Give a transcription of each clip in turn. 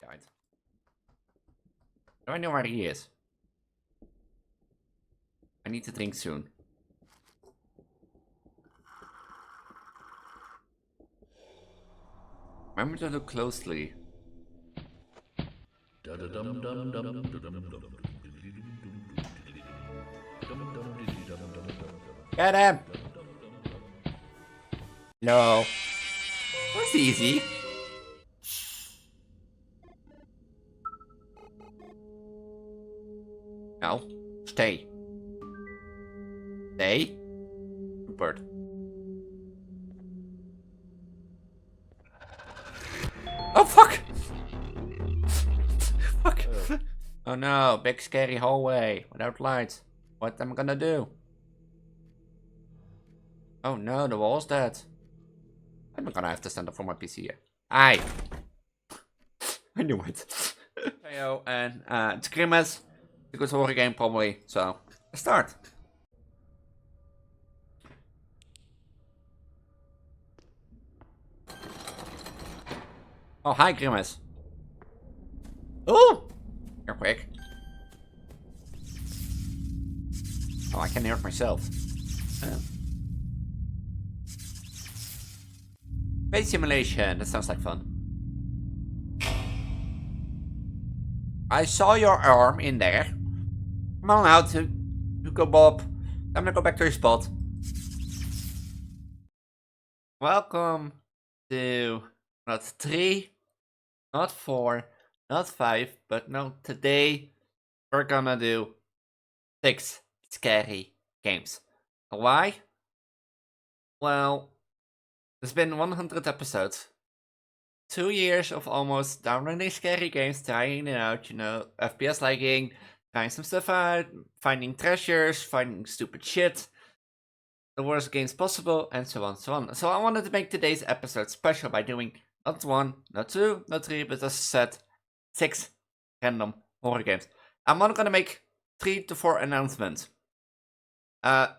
Died. Do I know where he is? I need to drink soon. Remember to look closely. Get him! No. That's easy. No. Stay. Stay. Bird. Oh, fuck! Fuck. Oh no, big scary hallway without lights. What am I gonna do? Oh no, the wall's dead. I'm gonna have to stand up for my PC here. Aye. I knew it. Heyo, and it's Grimace. It's a good horror game probably, so let's start. Oh, hi Grimace. Oh! You're quick. Oh, I can hear it myself. Space simulation, that sounds like fun. I saw your arm in there. Come on out to go Bob. I'm gonna go back to your spot. Welcome to not 3, not 4, not 5, but no, today we're gonna do 6 scary games. Why? Well, it's been 100 episodes. 2 years of almost downloading scary games, trying it out, you know, FPS lagging, trying some stuff out, finding treasures, finding stupid shit, the worst games possible, and so on, so on. So I wanted to make today's episode special by doing not 1, not 2, not 3, but as I said, 6 random horror games. I'm not gonna make 3 to 4 announcements.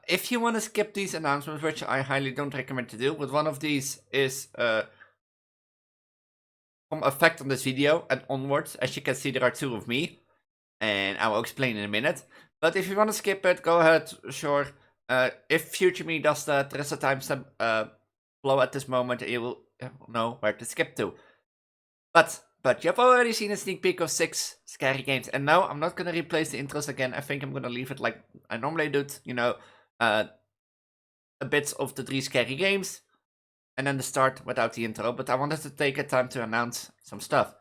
If you want to skip these announcements, which I highly don't recommend to do, but one of these is from effect on this video and onwards. As you can see, there are 2 of me, and I will explain in a minute. But if you want to skip it, go ahead, sure. If future me does that, there is a timestamp below at this moment, and you will know where to skip to. But you've already seen a sneak peek of 6 scary games, and now I'm not gonna replace the intros again. I think I'm gonna leave it like I normally do, you know, a bit of the 3 scary games, and then the start without the intro. But I wanted to take a time to announce some stuff.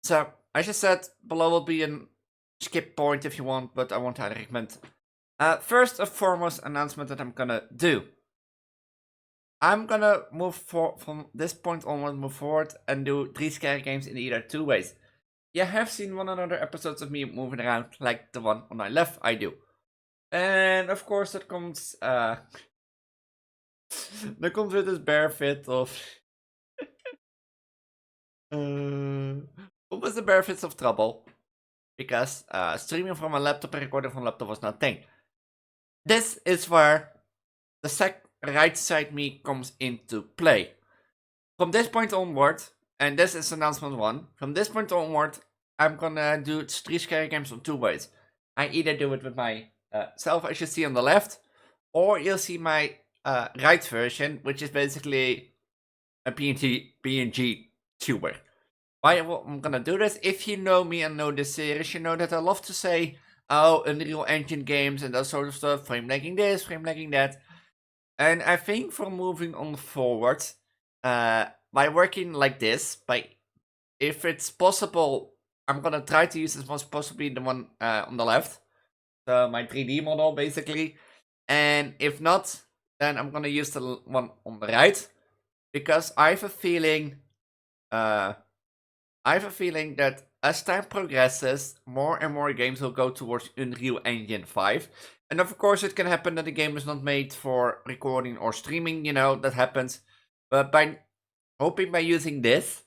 So, as I said, below will be a skip point if you want, but I won't highly recommend. First and foremost announcement that I'm gonna do. I'm gonna move from this point onward, move forward, and do 3 scary games in either 2 ways. You have seen one another episodes of me moving around, like the one on my left, I do. And of course that comes, that comes with this bare fit of... what was the benefits of trouble? Because streaming from a laptop and recording from a laptop was not a thing. This is where the right side me comes into play. From this point onward, and this is announcement 1, from this point onward, I'm gonna do 3 scary games in 2 ways. I either do it with my self, as you see on the left, or you'll see my right version, which is basically a PNG tuber. Why I'm gonna do this? If you know me and know this series, you know that I love to say, oh, Unreal Engine games and that sort of stuff, frame lagging this, frame lagging that. And I think for moving on forward, by working like this, if it's possible, I'm gonna try to use as much possibly the one on the left, so my 3D model basically. And if not, then I'm gonna use the one on the right, because I have a feeling that as time progresses, more and more games will go towards Unreal Engine 5. And of course it can happen that the game is not made for recording or streaming, you know, that happens. But by using this,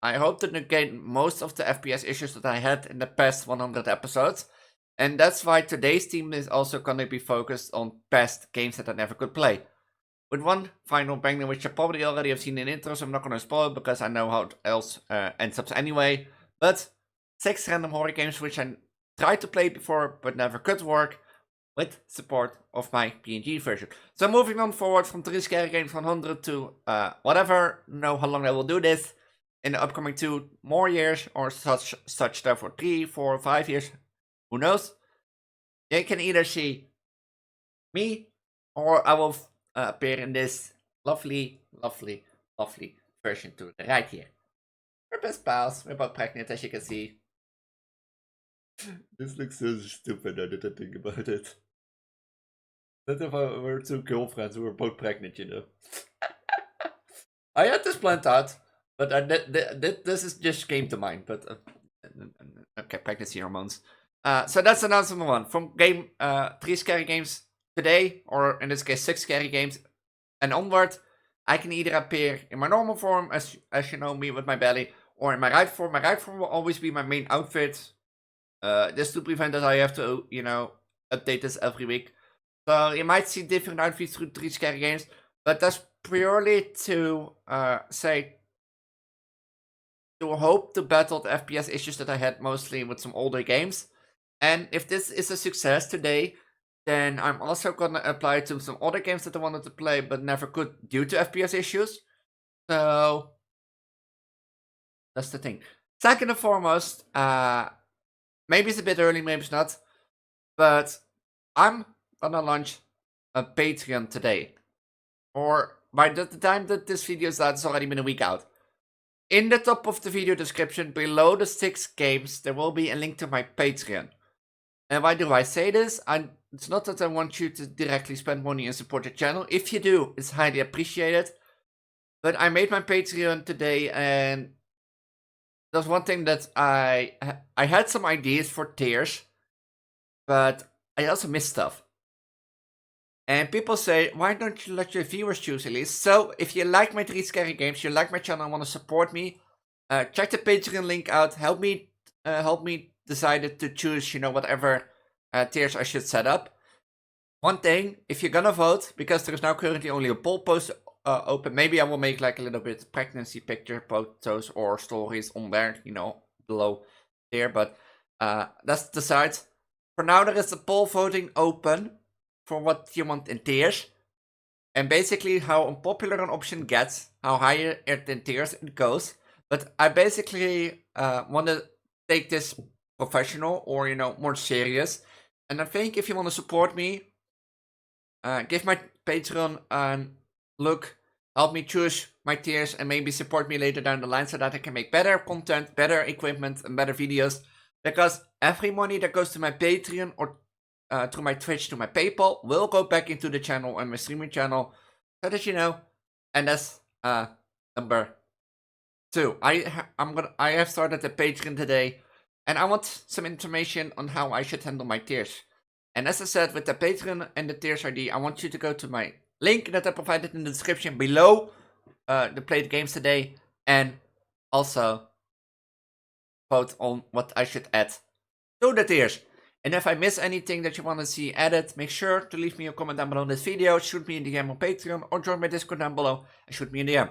I hope to negate most of the FPS issues that I had in the past 100 episodes. And that's why today's team is also going to be focused on past games that I never could play. with one final banger, which you probably already have seen in intro, so I'm not gonna spoil it because I know how it else ends up anyway. But 6 random horror games which I tried to play before but never could work, with support of my PNG version. So moving on forward from 3 scary games 100 to whatever, know how long I will do this in the upcoming 2 more years or such stuff for 3, 4, 5 years, who knows. You can either see me or I will appear in this lovely version to the right here. We're best pals, we're both pregnant as you can see. This looks so stupid now that I think about it. That if we're 2 girlfriends who were both pregnant, you know. I had this planned out, but this just came to mind. But okay, pregnancy hormones. So that's announcement 1 from game 3 scary games today, or in this case 6 scary games and onward. I can either appear in my normal form, as you know me with my belly, or in my right form. My right form will always be my main outfit. Just to prevent that I have to, you know, update this every week. So you might see different outfits through 3 scary games, but that's purely to to hope to battle the FPS issues that I had mostly with some older games. And if this is a success today, then I'm also gonna apply it to some other games that I wanted to play but never could due to FPS issues. So that's the thing. Second and foremost, maybe it's a bit early, maybe it's not, but I'm gonna launch a Patreon today. Or by the time that this video is out, it's already been a week out. In the top of the video description, below the 6 games, there will be a link to my Patreon. And why do I say this? It's not that I want you to directly spend money and support the channel. If you do, it's highly appreciated. But I made my Patreon today, and there's one thing that I had some ideas for tiers, but I also missed stuff. And people say, why don't you let your viewers choose, Elise? So, if you like my 3 scary games, you like my channel and want to support me, check the Patreon link out. Help me decide to choose, you know, whatever tiers I should set up. One thing, if you're gonna vote, because there's now currently only a poll post open, maybe I will make like a little bit pregnancy picture photos or stories on there, you know, below there. But that's the side. For now, there is a poll voting open for what you want in tiers. And basically how unpopular an option gets, how higher it in tiers it goes. But I basically want to take this professional or, you know, more serious. And I think if you want to support me, give my Patreon a look, help me choose my tiers, and maybe support me later down the line so that I can make better content, better equipment, and better videos. Because every money that goes to my Patreon or through my Twitch to my PayPal will go back into the channel and my streaming channel, so that you know. And that's number 2. I have started a Patreon today, and I want some information on how I should handle my tiers. And as I said, with the Patreon and the tiers ID, I want you to go to my link that I provided in the description below the played games today, and also vote on what I should add to the tiers. And if I miss anything that you want to see added, make sure to leave me a comment down below this video, shoot me in DM on Patreon, or join my Discord down below and shoot me in DM.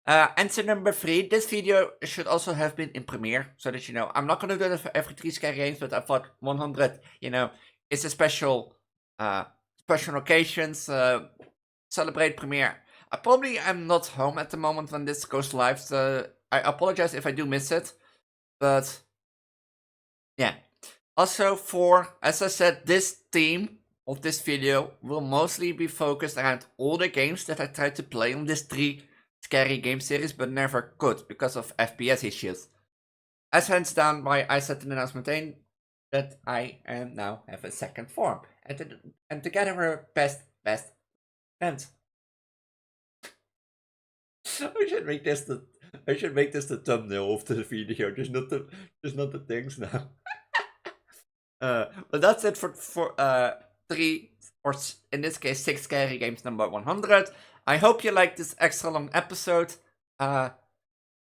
Answer number 3, this video should also have been in Premiere, so that you know. I'm not going to do it for every 3 scary games, but I thought 100, you know, it's a special occasions, celebrate Premiere. I probably am not home at the moment when this goes live, so I apologize if I do miss it, but yeah. Also as I said, this theme of this video will mostly be focused around all the games that I tried to play on this 3 scary game series but never could because of FPS issues. As hands down why I said in the announcement that I now have a second form. And together we're best friends. I should make this the thumbnail of the video, just not the things now. But that's it for 3, or in this case 6 scary games number 100. I hope you liked this extra long episode. As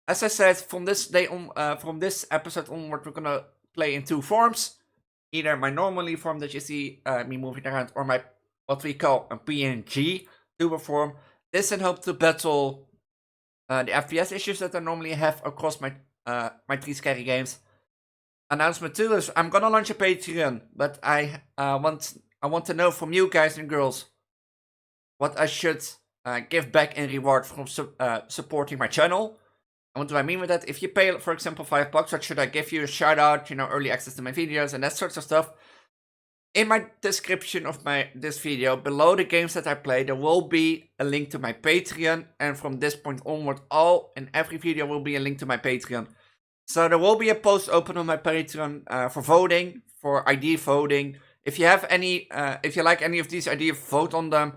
I said, from this episode onward, we're gonna play in 2 forms. Either my normally form that you see me moving around, or my what we call a PNG tuber form. This in hope to battle the FPS issues that I normally have across my my 3 scary games. Announcement 2 is I'm gonna launch a Patreon, but I want to know from you guys and girls what I should give back in reward from supporting my channel. And what do I mean with that? If you pay, for example, $5, what should I give you? A shout out, early access to my videos and that sorts of stuff. In my description of this video, below the games that I play, there will be a link to my Patreon. And from this point onward, in every video will be a link to my Patreon. So there will be a post open on my Patreon for voting, for ID voting. If you have any, if you like any of these ideas, vote on them.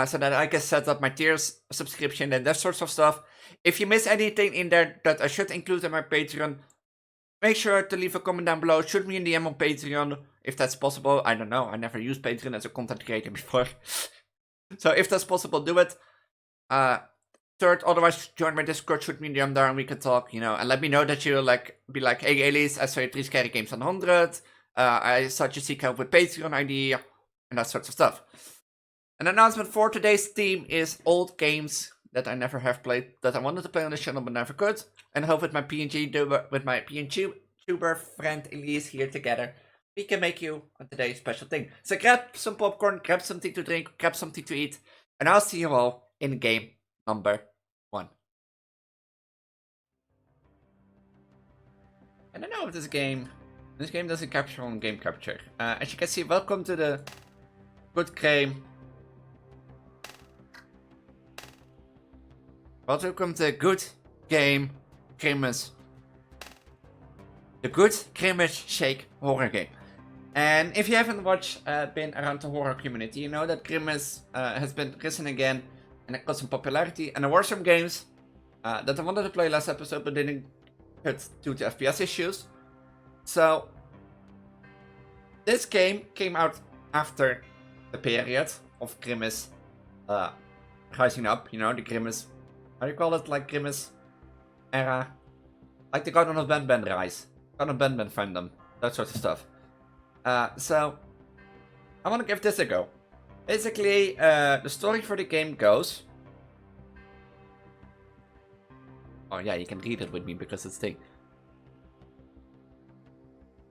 So that I can set up my tiers subscription and that sorts of stuff. If you miss anything in there that I should include in my Patreon, make sure to leave a comment down below. Shoot me in DM on Patreon if that's possible. I don't know. I never used Patreon as a content creator before. So if that's possible, do it. Third, otherwise join my Discord, shoot me in DM there and we can talk, and let me know that you be like, hey Elise, I saw your 3 scary games on 100. I thought you seek help with Patreon ID and that sorts of stuff. An announcement for today's theme is old games that I never have played, that I wanted to play on the channel but never could. And I hope with my PNG tuber friend Elise here together, we can make you on today's special thing. So grab some popcorn, grab something to drink, grab something to eat, and I'll see you all in game number 1. I don't know if this game doesn't capture on game capture. As you can see, welcome to the good game. Welcome to Good Game Grimace. The Good Grimace Shake horror game. And if you haven't been around the horror community, you know that Grimace has been risen again and it got some popularity. And there were some games that I wanted to play last episode but didn't hit due to FPS issues. So this game came out after the period of Grimace rising up, the Grimace. How do you call it? Like Grimace era? Like the Garden of Ben rise. Garden of Ben fandom. That sort of stuff. So, I want to give this a go. Basically, the story for the game goes... Oh yeah, you can read it with me because it's thing.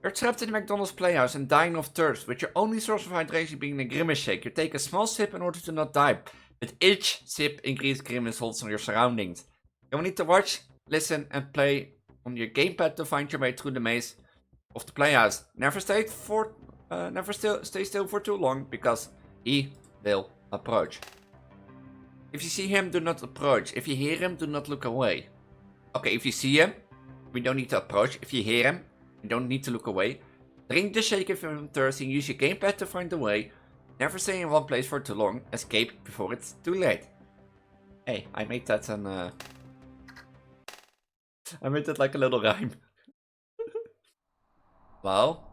You're trapped in the McDonald's playhouse and dying of thirst, with your only source of hydration being the Grimace shake. You take a small sip in order to not die. With each sip, increase Grimace holds on your surroundings. You will need to watch, listen, and play on your gamepad to find your way through the maze of the playhouse. Never stay still for too long, because he will approach. If you see him, do not approach. If you hear him, do not look away. Okay, if you see him, we don't need to approach. If you hear him, we don't need to look away. Drink the shake if you're thirsty and use your gamepad to find the way. Never stay in one place for too long. Escape before it's too late. Hey, I made that I made it like a little rhyme. Well.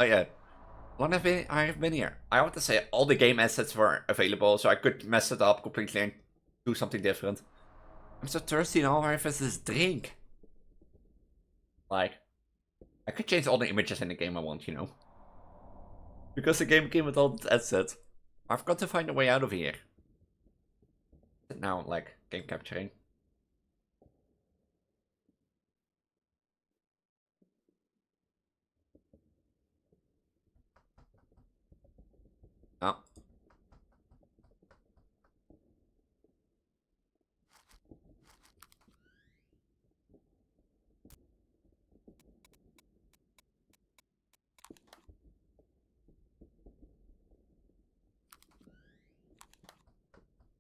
Oh yeah. Long have I have been here. I want to say all the game assets were available, so I could mess it up completely and do something different. I'm so thirsty and all I have is this drink. Like, I could change all the images in the game I want, Because the game came with all the assets. I've got to find a way out of here. Now, like, game capturing. Oh.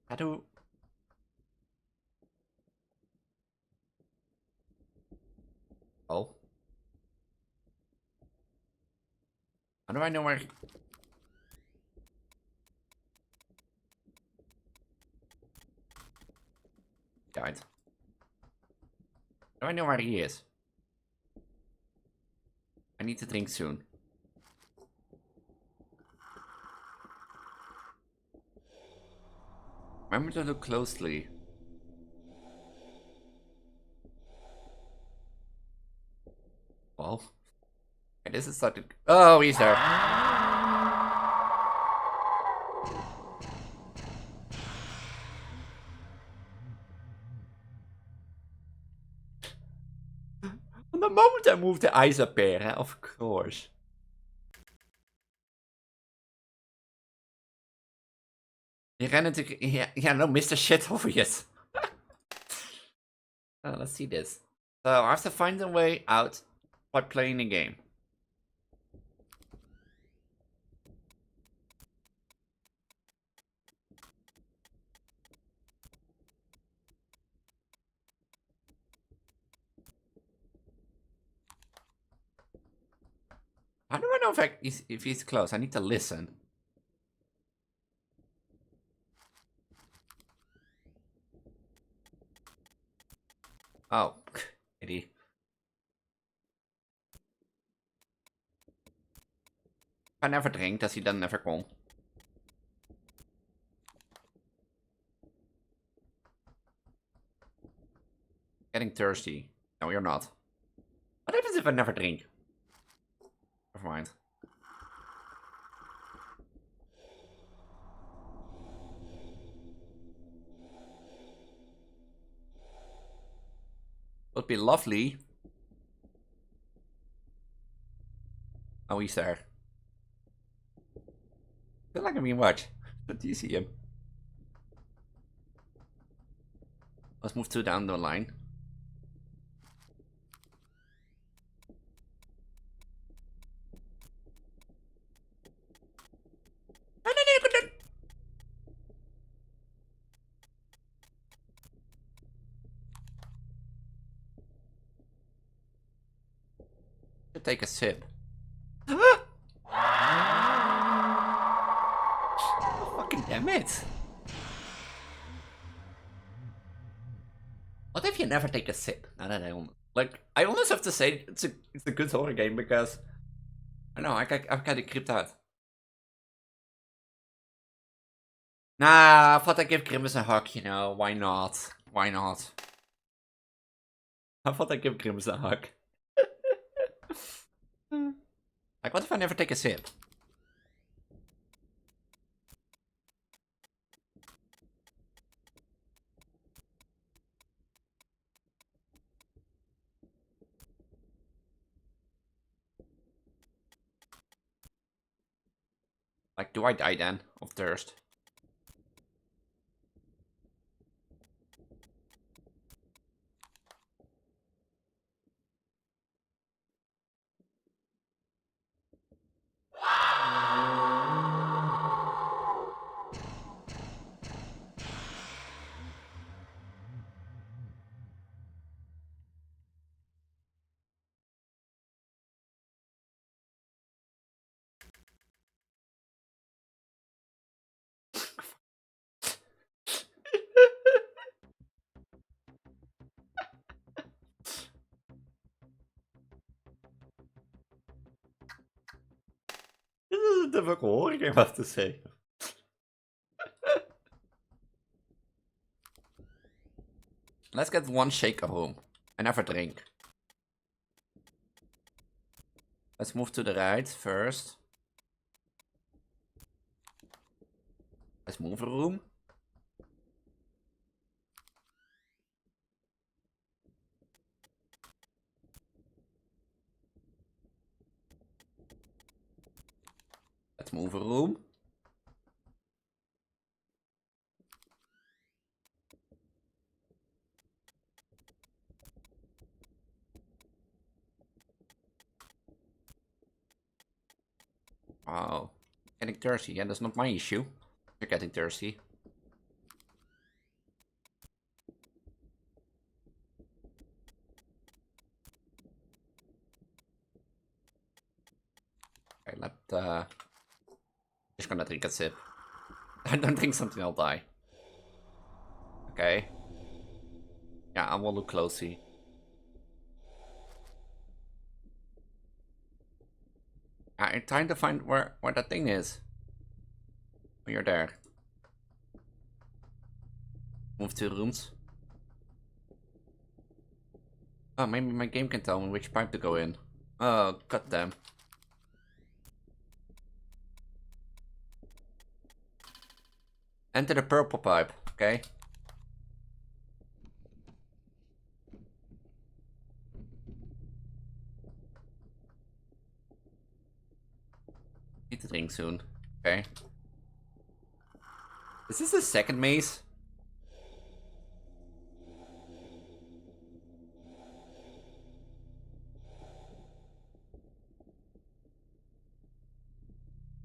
How do... Oh. How do I know where... Died. How do I know where he is? I need to drink soon. Remember to look closely. Well, okay, this is starting. Oh, he's there. The moment I move, the eyes appear, of course. You ran into... Yeah, no, Mr. Shit obvious. Let's see this. So I have to find a way out by playing a game. How do I know if he's close? I need to listen. Oh, pity. If I never drink, does he then never come? Getting thirsty. No, you're not. What happens if I never drink? Never mind. Would be lovely. Oh, he's there. I feel like I'm being watched. But do you see him? Let's move 2 down the line. Should take a sip. Oh, fucking damn it. What if you never take a sip? I almost have to say it's a good horror game because I know I'm kind of creeped out. Nah, I thought I'd give Grimace a hug, you know, why not? Why not? I thought I'd give Grimace a hug. Like, what if I never take a sip? Like, do I die then of thirst? This is a difficult horror game, I have to say. Let's get 1 shaker home. I never drink. Let's move to the right first. Let's move a room. Let's move a room. Oh, getting thirsty. Yeah, that's not my issue. You're getting thirsty. Okay, just gonna drink a sip. I don't think something will die. Okay. Yeah, I will look closely. I'm trying to find where that thing is. Oh, you're there. Move 2 rooms. Oh, maybe my game can tell me which pipe to go in. Oh, goddamn. Enter the purple pipe, okay? need to drink soon. Okay. Is this the second maze?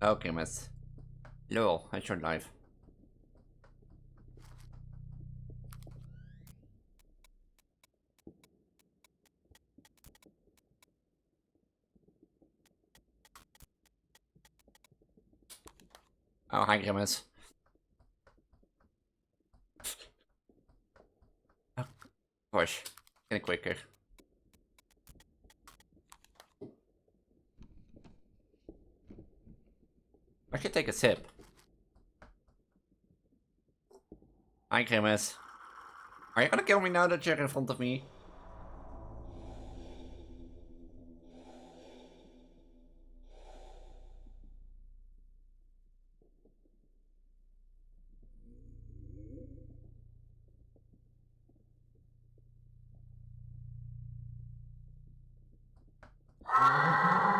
Okay, miss. Lol, I short life. Oh, hi, Grimace. Oh, push. Get it quicker. I should take a sip. Hi, Grimace. Are you gonna kill me now that you're in front of me?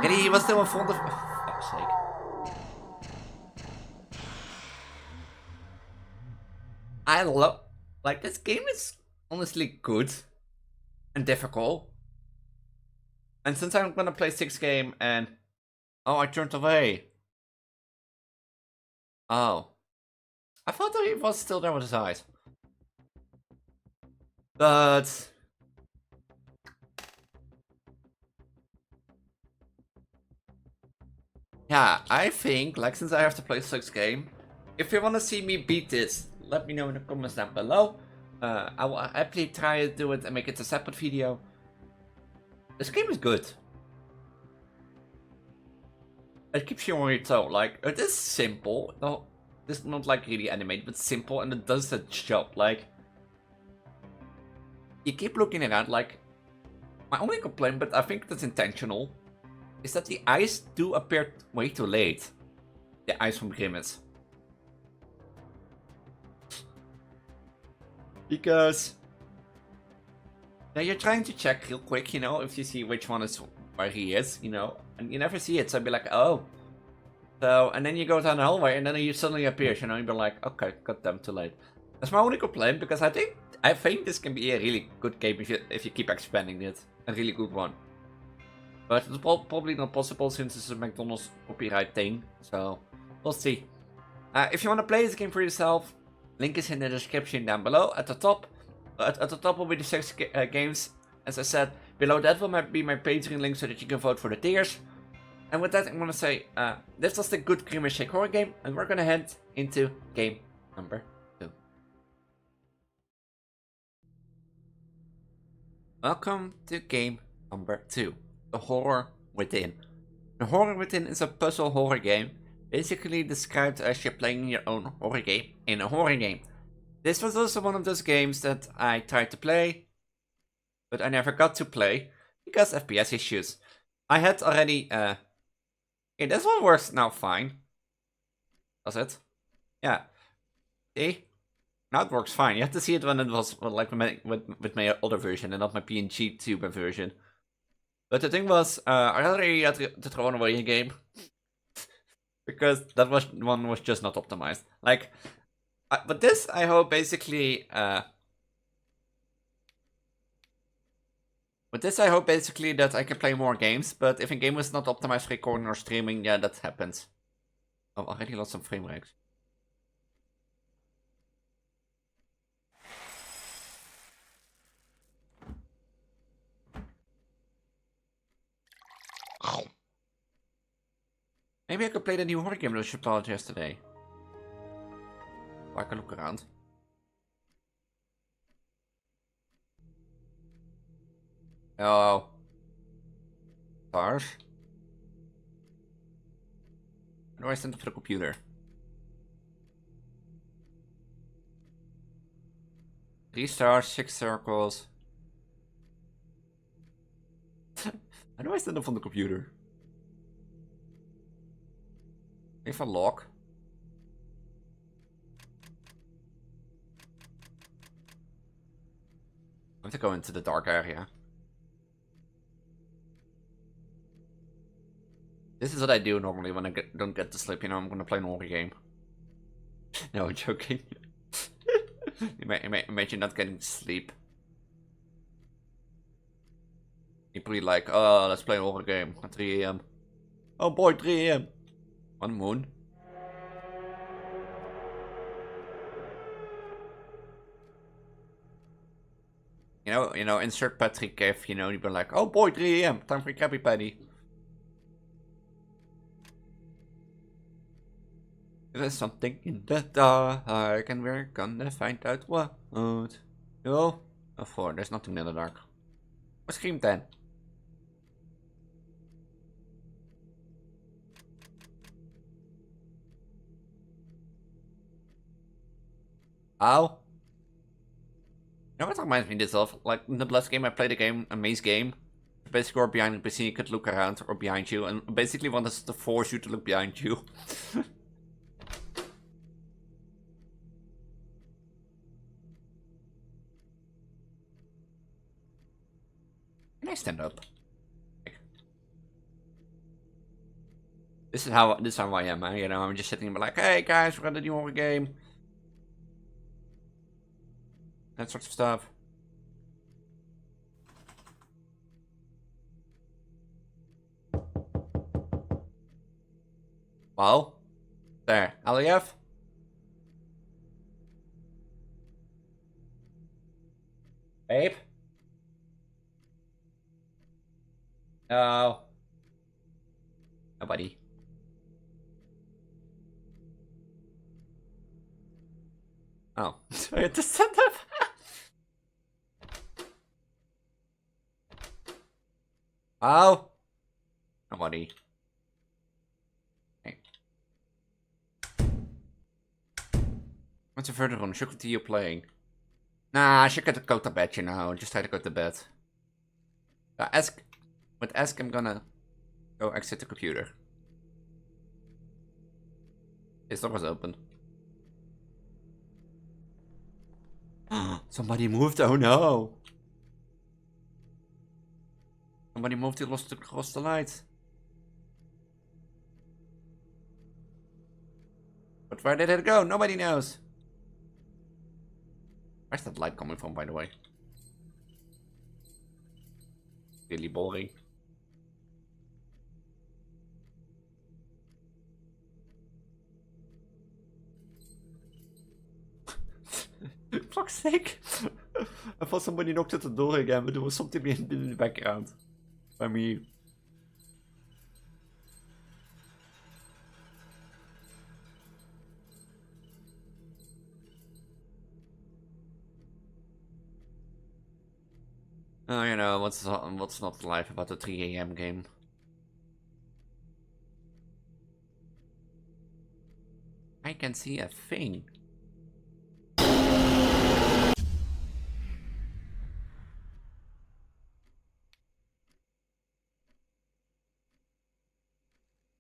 And he was still in front of... Oh, fuck's sake. I love... Like, this game is honestly good. And difficult. And since I'm gonna play 6 game and... Oh, I turned away. Oh. I thought that he was still there with his eyes. But... Yeah, I think, like, since I have to play 6 game, if you wanna see me beat this, let me know in the comments down below. I will happily try to do it and make it a separate video. This game is good. It keeps you on your toe. Like, it is simple. No, it's not like really animated, but simple, and it does the job. Like, you keep looking around. Like, my only complaint, but I think that's intentional, is that the eyes do appear way too late. The eyes from Grimace. Because now you're trying to check real quick, you know, if you see which one is where he is, you know, and you never see it, so I'd be like, oh. So, and then you go down the hallway, and then he suddenly appears, you know, you'd be like, okay, goddamn, too late. That's my only complaint, because I think this can be a really good game if you keep expanding it, a really good one. But it's probably not possible since it's a McDonald's copyright thing, so we'll see. If you want to play this game for yourself, link is in the description down below. At the top, at the top will be the 6 games. As I said, below that will be my Patreon link so that you can vote for the tiers. And with that, I'm gonna say, this was the good Grimace Shake horror game, and we're gonna head into game number 2. Welcome to game number 2, The Horror Within. The Horror Within is a puzzle horror game, basically described as you're playing your own horror game in a horror game. This was also one of those games that I tried to play, but I never got to play because FPS issues. I had already, okay, this one works now fine. Does it? Yeah. See? Now it works fine. You have to see it when it was like with my other version and not my PNG tuber version. But the thing was, I already had to throw away a game. Because that one was just not optimized. Like, but this, I hope, basically, that I can play more games, but if a game is not optimized for recording or streaming, yeah, that happens. Oh, I already lost some frame rates. Maybe I could play the new horror game that I played yesterday. I can look around. Oh. Stars. How do I send it to the computer? 3 stars, 6 circles. How do I send them from the computer? If I lock. I have to go into the dark area. This is what I do normally when I don't get to sleep. You know, I'm gonna play an horror game. No, I'm joking. Imagine not getting to sleep. You're probably like, oh, let's play a horror game at 3 a.m. Oh boy, 3 a.m. On moon. You know, insert Patrick Kev, you know, you'd be like, oh boy, 3 a.m. Time for Krabby Patty. There's something in the dark, and we're gonna find out what. No? Oh, 4, there's nothing in the dark. What scream then? Ow. You know what reminds me this of? Like, in the last game I played a maze game. Basically, you're behind, basically you could look around or behind you, and basically wants to force you to look behind you. Can I stand up? This is how I am, man. You know, I'm just sitting and be like, hey guys, we're gonna do horror game. That sort of stuff. Well, there, Aliyev. Babe? No. Nobody. Oh. I had to stand up. Oh. Nobody. Hey. What's the further on? Should continue playing. Nah, I should go to bed, you know. Just try to go to bed. With ask, I'm gonna go exit the computer. His door was open. Somebody moved. Oh no. Somebody moved. He lost across the light. But where did it go? Nobody knows. Where's that light coming from, by the way? Really boring. Fuck's sake. I thought somebody knocked at the door again, but there was something in the background. By me. Oh, you know, what's not life about the 3 a.m. game? I can see a thing.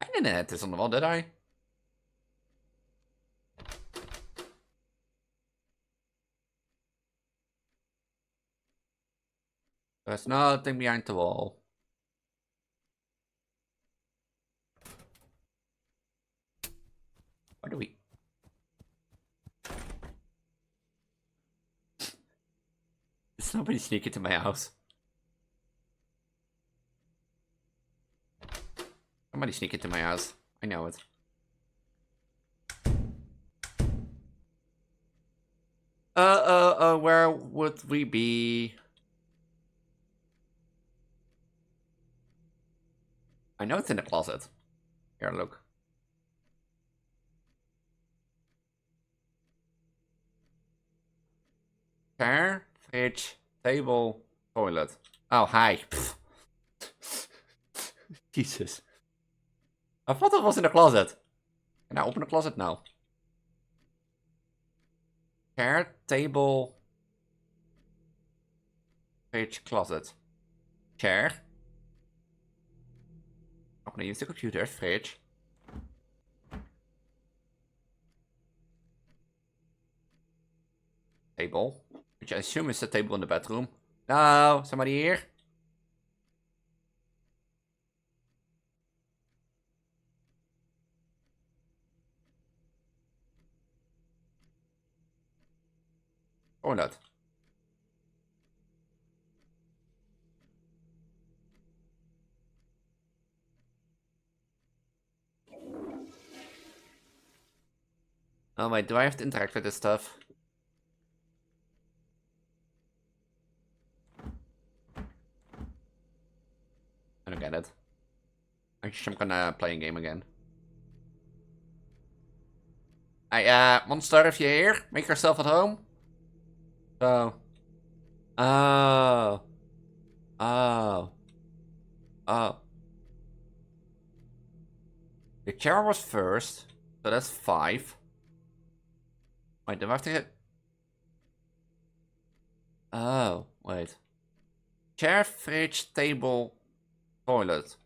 I didn't hit this on the wall, did I? There's nothing behind the wall. Why do we... There's nobody sneak into my house. Somebody sneak into my house. I know it. Where would we be? I know it's in the closet. Here, look. Chair, fridge, table, toilet. Oh, hi. Jesus. I thought it was in the closet. Can I open the closet now? Chair, table, fridge, closet. Chair. I'm gonna use the computer, fridge. Table. Which I assume is the table in the bedroom. No, somebody here? toilet. Oh wait, do I have to interact with this stuff? I don't get it. I'm gonna play a game again. Hey, monster, if you're here, make yourself at home. So. Oh. Oh. Oh. The chair was first, so that's 5. Wait, do I have to hit? Oh, wait. Chair, fridge, table, toilet.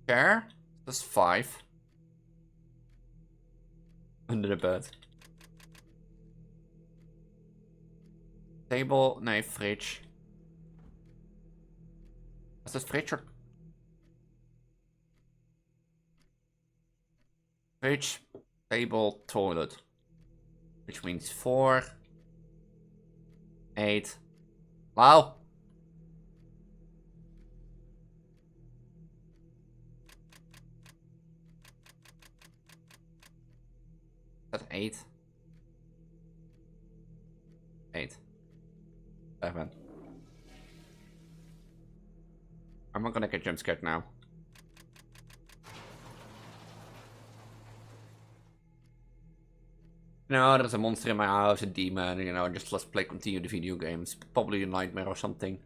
Chair? That's 5. Under the bed. Table, nee, fridge. Is that fridge or... Fridge, table, toilet. Which means 4. 8. Wow. That's 8. 8. 7. I'm not gonna get jump scared now. No, there's a monster in my house, a demon, you know, just let's continue the video games. Probably a nightmare or something.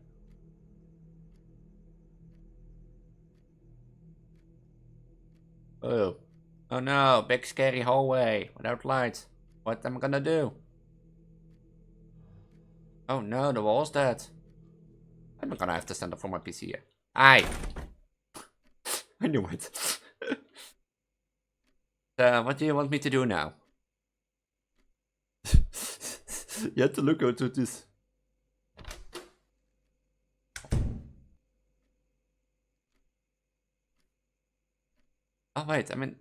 Oh. Oh no, big scary hallway without lights. What am I gonna do? Oh no, the wall's dead. I'm gonna have to stand up for my PC here. Aye. I knew it. What do you want me to do now? You have to look out at this. Oh wait, I mean...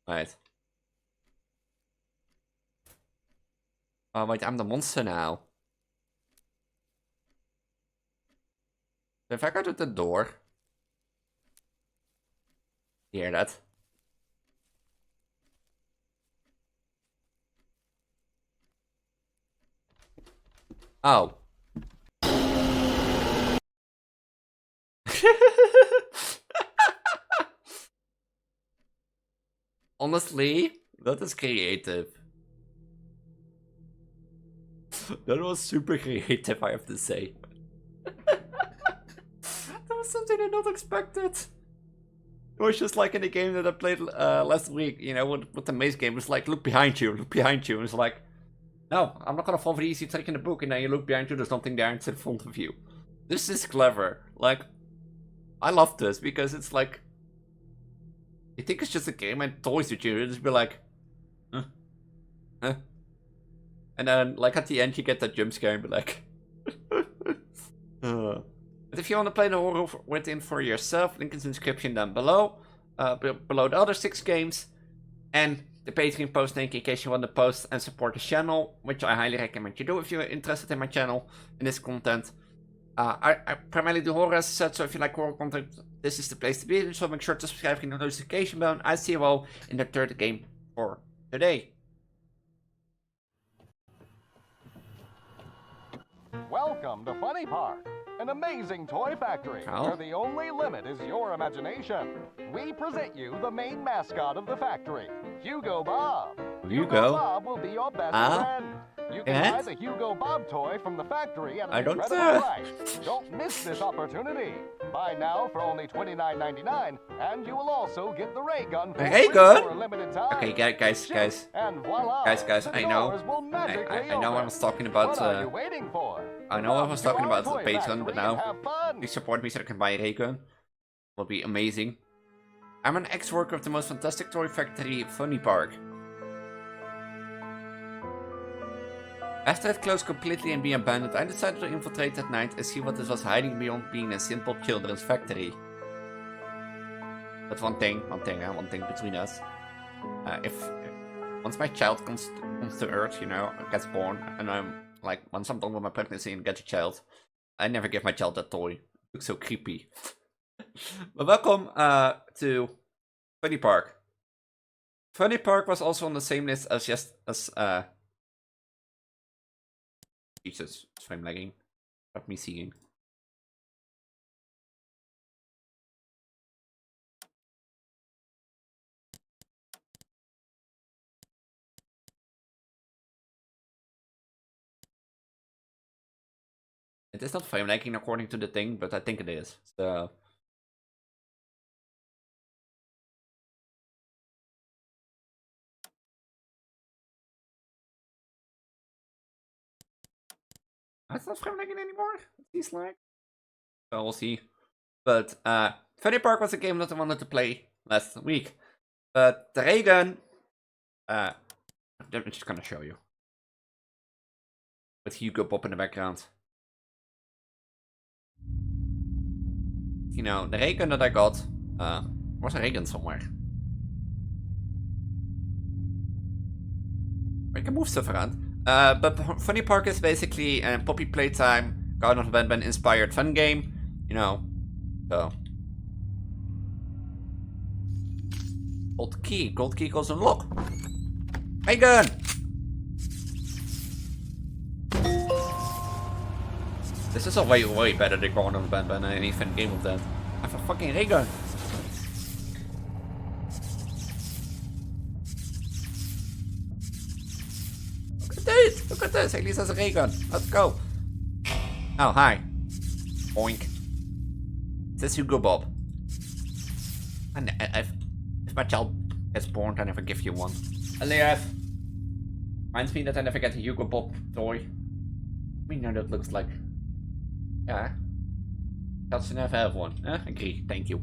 Wait. Oh wait, I'm the monster now. So if I go to the door... You hear that? Oh. Honestly, that is creative. That was super creative, I have to say. That was something I not expected. It was just like in the game that I played last week, you know, with the maze game. It's like, look behind you, look behind you. And it's like, no, I'm not gonna fall for the easy trick in the book. And then you look behind you, there's something there in front of you. This is clever. Like, I love this because it's like, you think it's just a game and toys with you. You just be like, huh? Huh? And then, like, at the end, you get that jump scare and be like, But if you want to play the horror within for yourself, link in the description down below. Below the other 6 games. And the Patreon post link in case you want to post and support the channel, which I highly recommend you do if you're interested in my channel, in this content. I primarily do horror, as I said, so if you like horror content, this is the place to be. So make sure to subscribe and the notification bell. I see you all in the 3rd game for today. Welcome to Funny Park, an amazing toy factory where the only limit is your imagination. We present you the main mascot of the factory, Hugo Bob. Hugo Bob will be your best friend. You can buy the Hugo Bob toy from the factory at an incredible price. Don't miss this opportunity. Buy now for only $29.99, and you will also get the ray gun for free for a limited time. Okay, guys. And voila, guys, I know. I know I was talking about. What are you waiting for? I know I was talking about the Patreon, but now you support me so I can buy a ray gun. Will be amazing. I'm an ex-worker of the most fantastic toy factory, Funny Park. After it closed completely and being abandoned, I decided to infiltrate at night and see what this was hiding beyond being a simple children's factory. But one thing between us. If once my child comes to Earth, you know, gets born, and once I'm done with my pregnancy and get a child, I never give my child that toy. It looks so creepy. But welcome to Funny Park. Funny Park was also on the same list as Jesus, frame lagging. Let me seeing. It is not frame lagging according to the thing, but I think it is. So it's not frame lagging anymore. It's lag. So we'll see. But Funny Park was a game that I wanted to play last week. But the ray gun, I'm just gonna show you. With Hugo Bob in the background. You know, the ray gun that I got, was a ray gun somewhere. I can move stuff around. But Funny Park is basically a Poppy Playtime, Garden of Banban inspired fun game. You know, so. Gold key goes unlock. Ray gun! This is a way better than Garden of Banban than any fun game of that. I have a fucking ray gun. Look at this, Elise has a ray gun. Let's go. Oh, hi. Boink. Is this Hugo Bob? And if my child gets born, I never give you one. Elise. Reminds me that I never get a Hugo Bob toy. We know that looks like. Yeah. Child should never have one. Agree, thank you.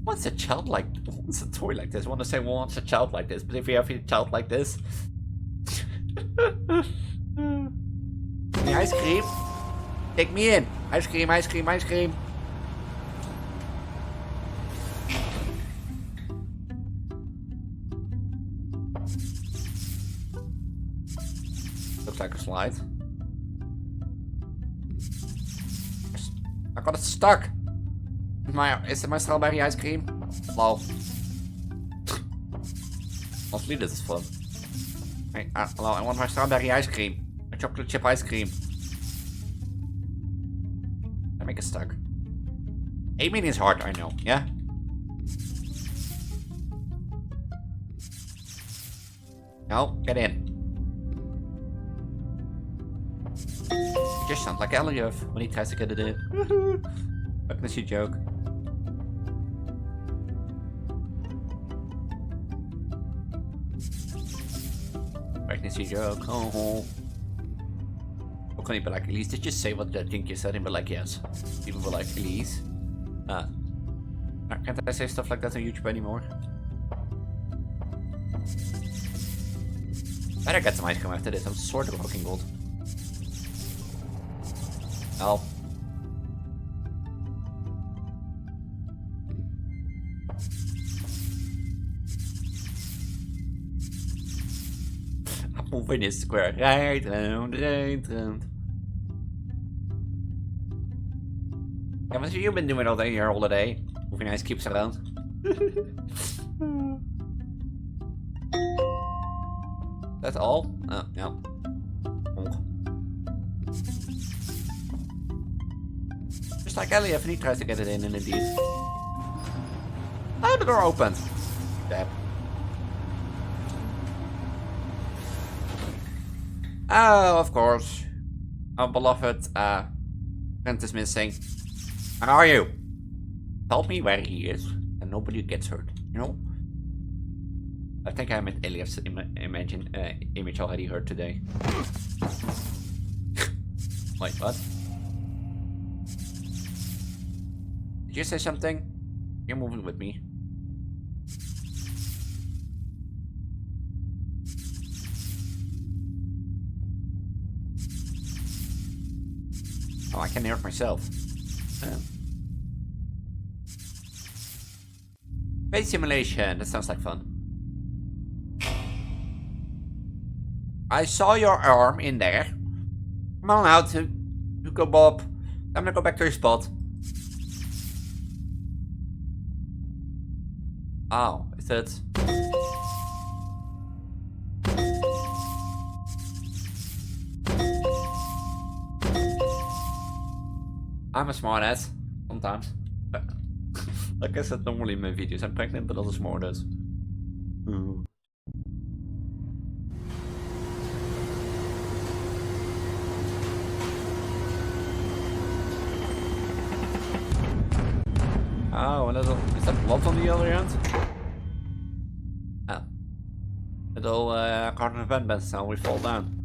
What's a child like? What's a toy like this? I want to say, well, what's a child like this? But if you have a child like this, the ice cream, take me in. Ice cream, ice cream, ice cream. Looks like a slide. I got it stuck. Is it my strawberry ice cream? Lol. Honestly, this is fun. Hey, hello, I want my strawberry ice cream. My chocolate chip ice cream. I make it stuck. Aiming is hard, I know, yeah? No, get in. You just sound like Elliot when he tries to get it in. Pregnancy joke. Pregnancy joke. Oh. How can he be like, Elise, did you say what I think you said? And be like, yes. People were like, Elise. Can't I say stuff like that on YouTube anymore? Better get some ice cream after this. I'm sort of fucking gold. Oh. I'm moving this square right round. Yeah, what have you been doing all day here, holiday? Moving ice cubes around. That's all? Oh, no. Just like Elliot, if he tries to get it in, and indeed. Oh, the door opened. Dab. Oh, of course. Our beloved friend is missing. Where are you? Tell me where he is, and nobody gets hurt, you know? I think I met Elias image already heard today. Wait, what? Did you say something? You're moving with me. Oh, I can hear it myself. Face simulation. That sounds like fun. I saw your arm in there. Come on out, Hugo Bob. I'm gonna go back to your spot. Oh, is it? I'm a smartass. Sometimes. Like I said normally in my videos, I'm pregnant but also smartass. Oh, and is that blood on the other end? Oh. Little garden event best now we fall down.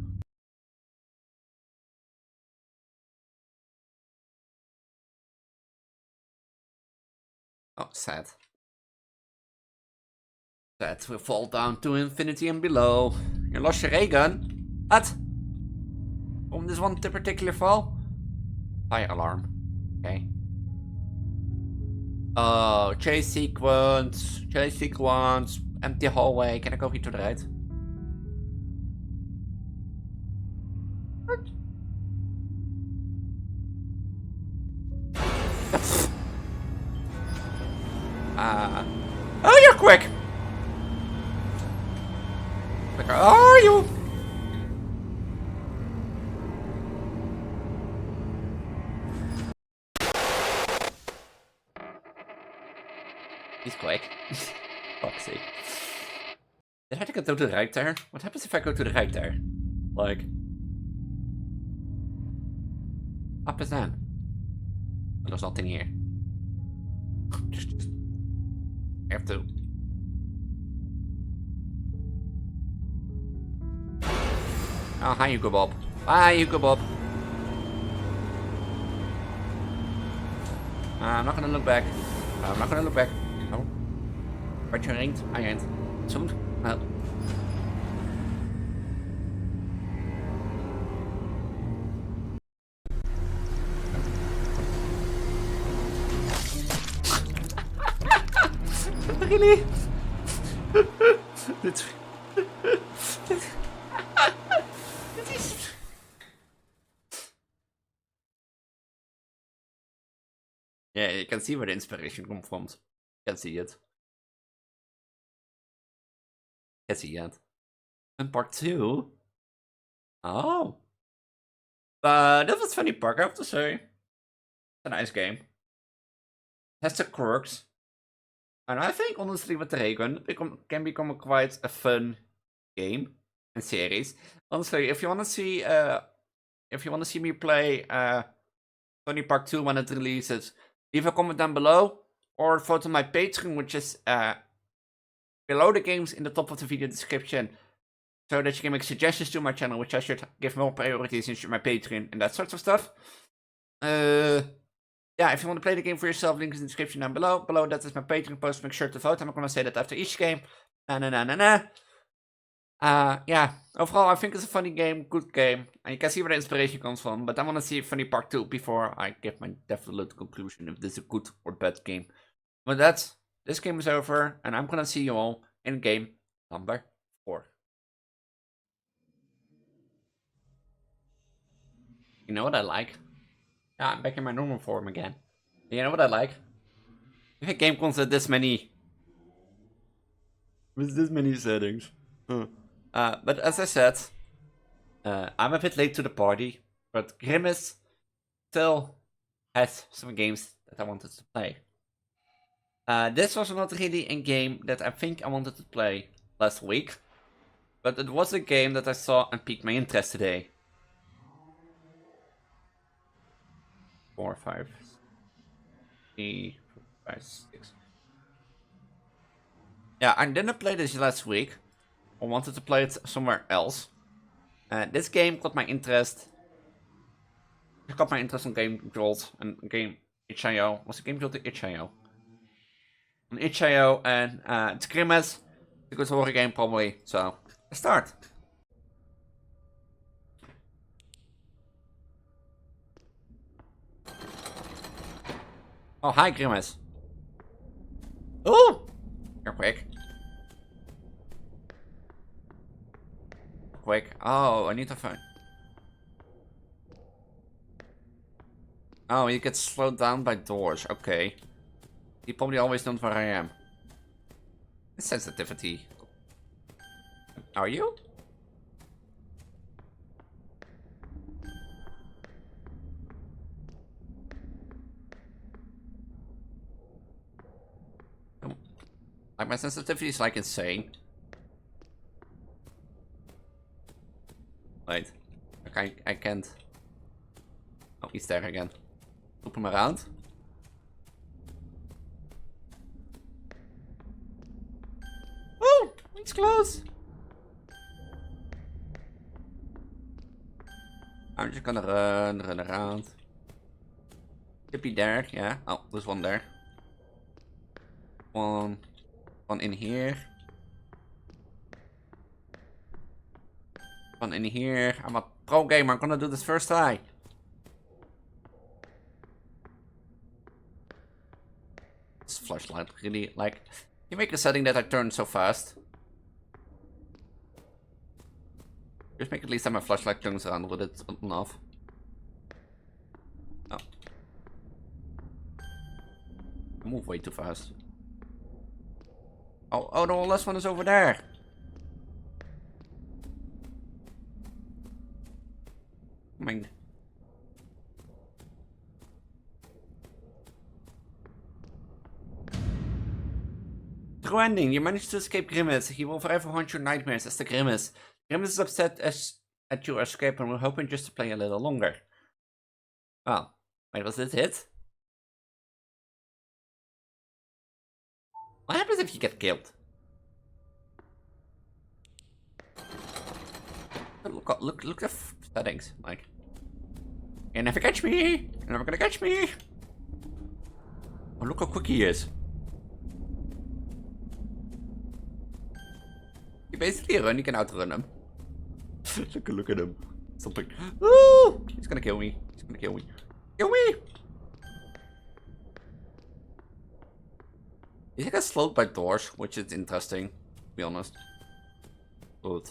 Oh, sad. Sad, we fall down to infinity and below. You lost your ray gun? What? From this one particular fall? Fire alarm. Okay. Oh, chase sequence, empty hallway. Can I go here to the right? Oh, you're quick. Where are you? He's quick. Fuck's sake. Did I go to the right there? What happens if I go to the right there? Like... Up is down. Oh, there's nothing here. just... I have to... Oh, hi Hugo Bob. Hi Hugo Bob. I'm not gonna look back. I'm not gonna look back. No. Word je ringt? Hij rent. Zoet. Nou. Really? Dit is... Yeah, you can see where the inspiration comes from. You can see it. You can see it. And part 2? Oh. That was funny part, I have to say. It's a nice game. Has the quirks. And I think, honestly, with the ray gun, it can become quite a fun game and series. Honestly, if you want to see me play Tony Part 2 when it releases, leave a comment down below, or go to my Patreon, which is below the games in the top of the video description, so that you can make suggestions to my channel, which I should give more priorities in my Patreon and that sort of stuff. Yeah, if you want to play the game for yourself, link in the description down below. Below that is my Patreon post. Make sure to vote. I'm not going to say that after each game. Yeah, overall, I think it's a funny game, good game. And you can see where the inspiration comes from. But I want to see a funny part 2 before I give my definite conclusion if this is a good or bad game. But this game is over. And I'm going to see you all in game number 4. You know what I like? Yeah, I'm back in my normal form again. You know what I like? If a game comes with this many settings. But as I said, I'm a bit late to the party, but Grimace still has some games that I wanted to play. This was not really a game that I think I wanted to play last week, but it was a game that I saw and piqued my interest today. 4, 5, 3, 4, 5, 6. Yeah, I didn't play this last week. I wanted to play it somewhere else. This game got my interest. It got my interest on Game Jolt and Game itch.io. Was it Game Jolt or itch.io? On itch.io, and it's Grimace. It's a good horror game probably. So, let's start. Oh, hi Grimace. Oh! You're quick. Quick. Oh, I need to find. Oh, he gets slowed down by doors. Okay. He probably always knows where I am. Sensitivity. Are you? Oh. Like, my sensitivity is like insane. Wait. Okay, I can't. Oh, he's there again. Loop him around. Oh, he's close. I'm just gonna run around. Could be there, yeah. Oh, there's one there. One in here. One in here. I'm a pro gamer. I'm gonna do this first try. This flashlight really, like, you make a setting that I turn so fast. Just make at least that my flashlight turns around with it on off. Oh. I move way too fast. Oh, the last one is over there. I mean. True ending. You managed to escape Grimace. He will forever haunt your nightmares as the Grimace. Grimace is upset at your escape and we're hoping just to play a little longer. Oh. Wait, was this it? What happens if you get killed? Look at the settings. Like, you'll never catch me. You're never gonna catch me. Oh, look how quick he is. You basically run. You can outrun him. look at him. Something. Ooh! He's gonna kill me. He's gonna kill me. Kill me! He gets slowed by doors, which is interesting, to be honest. Good.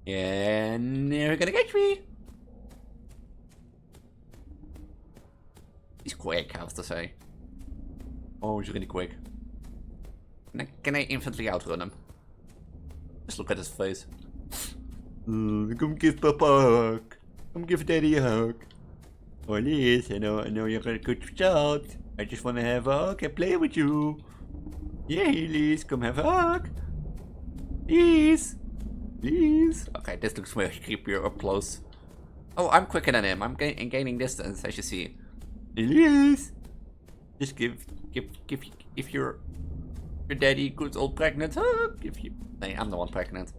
And you're gonna catch me. He's quick, I have to say. Oh, he's really quick. Can I instantly outrun him? Just look at his face. Come give Papa a hug. Come give Daddy a hug. Oh, Elise, I know you're a good child. I just want to have a hug and play with you. Yeah, Elise, come have a hug. Elise. Elise. Okay, this looks way creepier up close. Oh, I'm quicker than him. I'm gaining distance, as you see. Elise. Just give your daddy good old pregnant hug. Hey, I'm the one pregnant.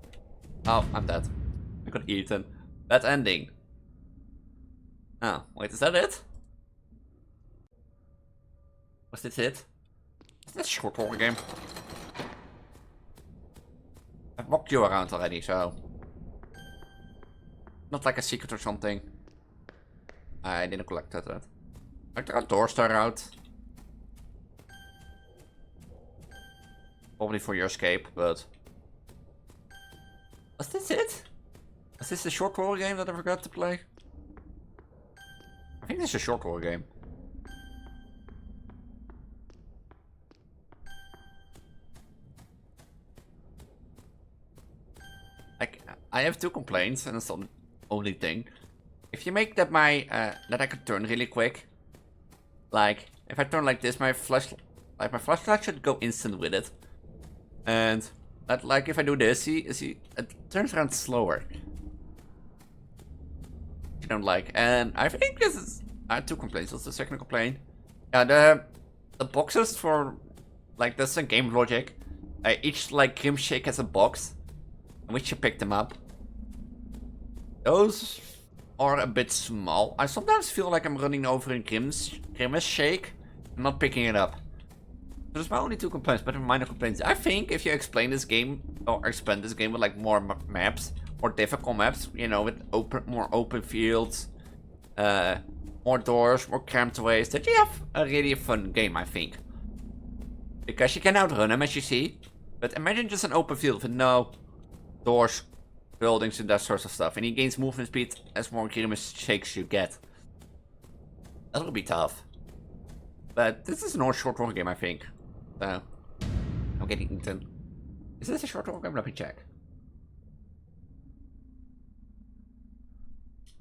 Oh, I'm dead. I got eaten. That's ending. Oh, wait, is that it? Was this it? Is this a short horror game? I've walked you around already, so... Not like a secret or something. I didn't collect that. I took a door star out. Probably for your escape, but... Was this it? Was this a short horror game that I forgot to play? I think this is a short horror game. Like, I have 2 complaints, and that's the only thing. If you make that that I could turn really quick, like, if I turn like this, my flashlight should go instant with it. And that, like, if I do this, it turns around slower. You don't like, and I think this is. I had 2 complaints. What's the second complaint? Yeah, the boxes for, like, there's some game logic. Each like Grimshake has a box, in which you pick them up. Those are a bit small. I sometimes feel like I'm running over in Grimace Shake and not picking it up. There's my only 2 complaints, but they're minor complaints. I think if you explain this game or expand this game with like more maps, more difficult maps, you know, with more open fields, more doors, more cramped ways, that you have a really fun game, I think. Because you can outrun him, as you see. But imagine just an open field with no doors, buildings, and that sort of stuff. And he gains movement speed as more Grimace shakes you get. That'll be tough. But this is an short horror game, I think. So, I'm getting eaten. Is this a short horror game? Let me check.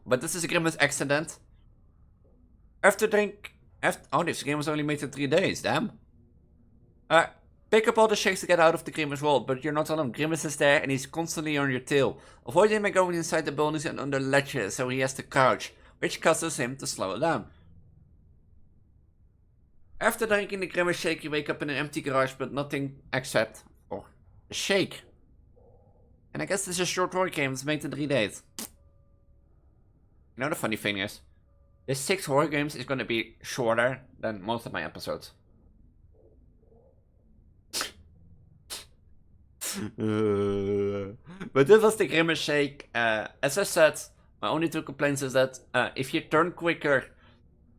But this is a Grimace accident. Oh, this game was only made in 3 days, damn. Pick up all the shakes to get out of the Grimace world, but you're not alone. Grimace is there and he's constantly on your tail. Avoid him by going inside the buildings and under ledges, so he has to crouch, which causes him to slow down. After drinking the Grimace shake, you wake up in an empty garage, but nothing except for a shake. And I guess this is a short horror game, it's made in 3 days. You know the funny thing is, this 6 horror games is going to be shorter than most of my episodes. But this was the Grimace shake. As I said, my only 2 complaints is that if you turn quicker,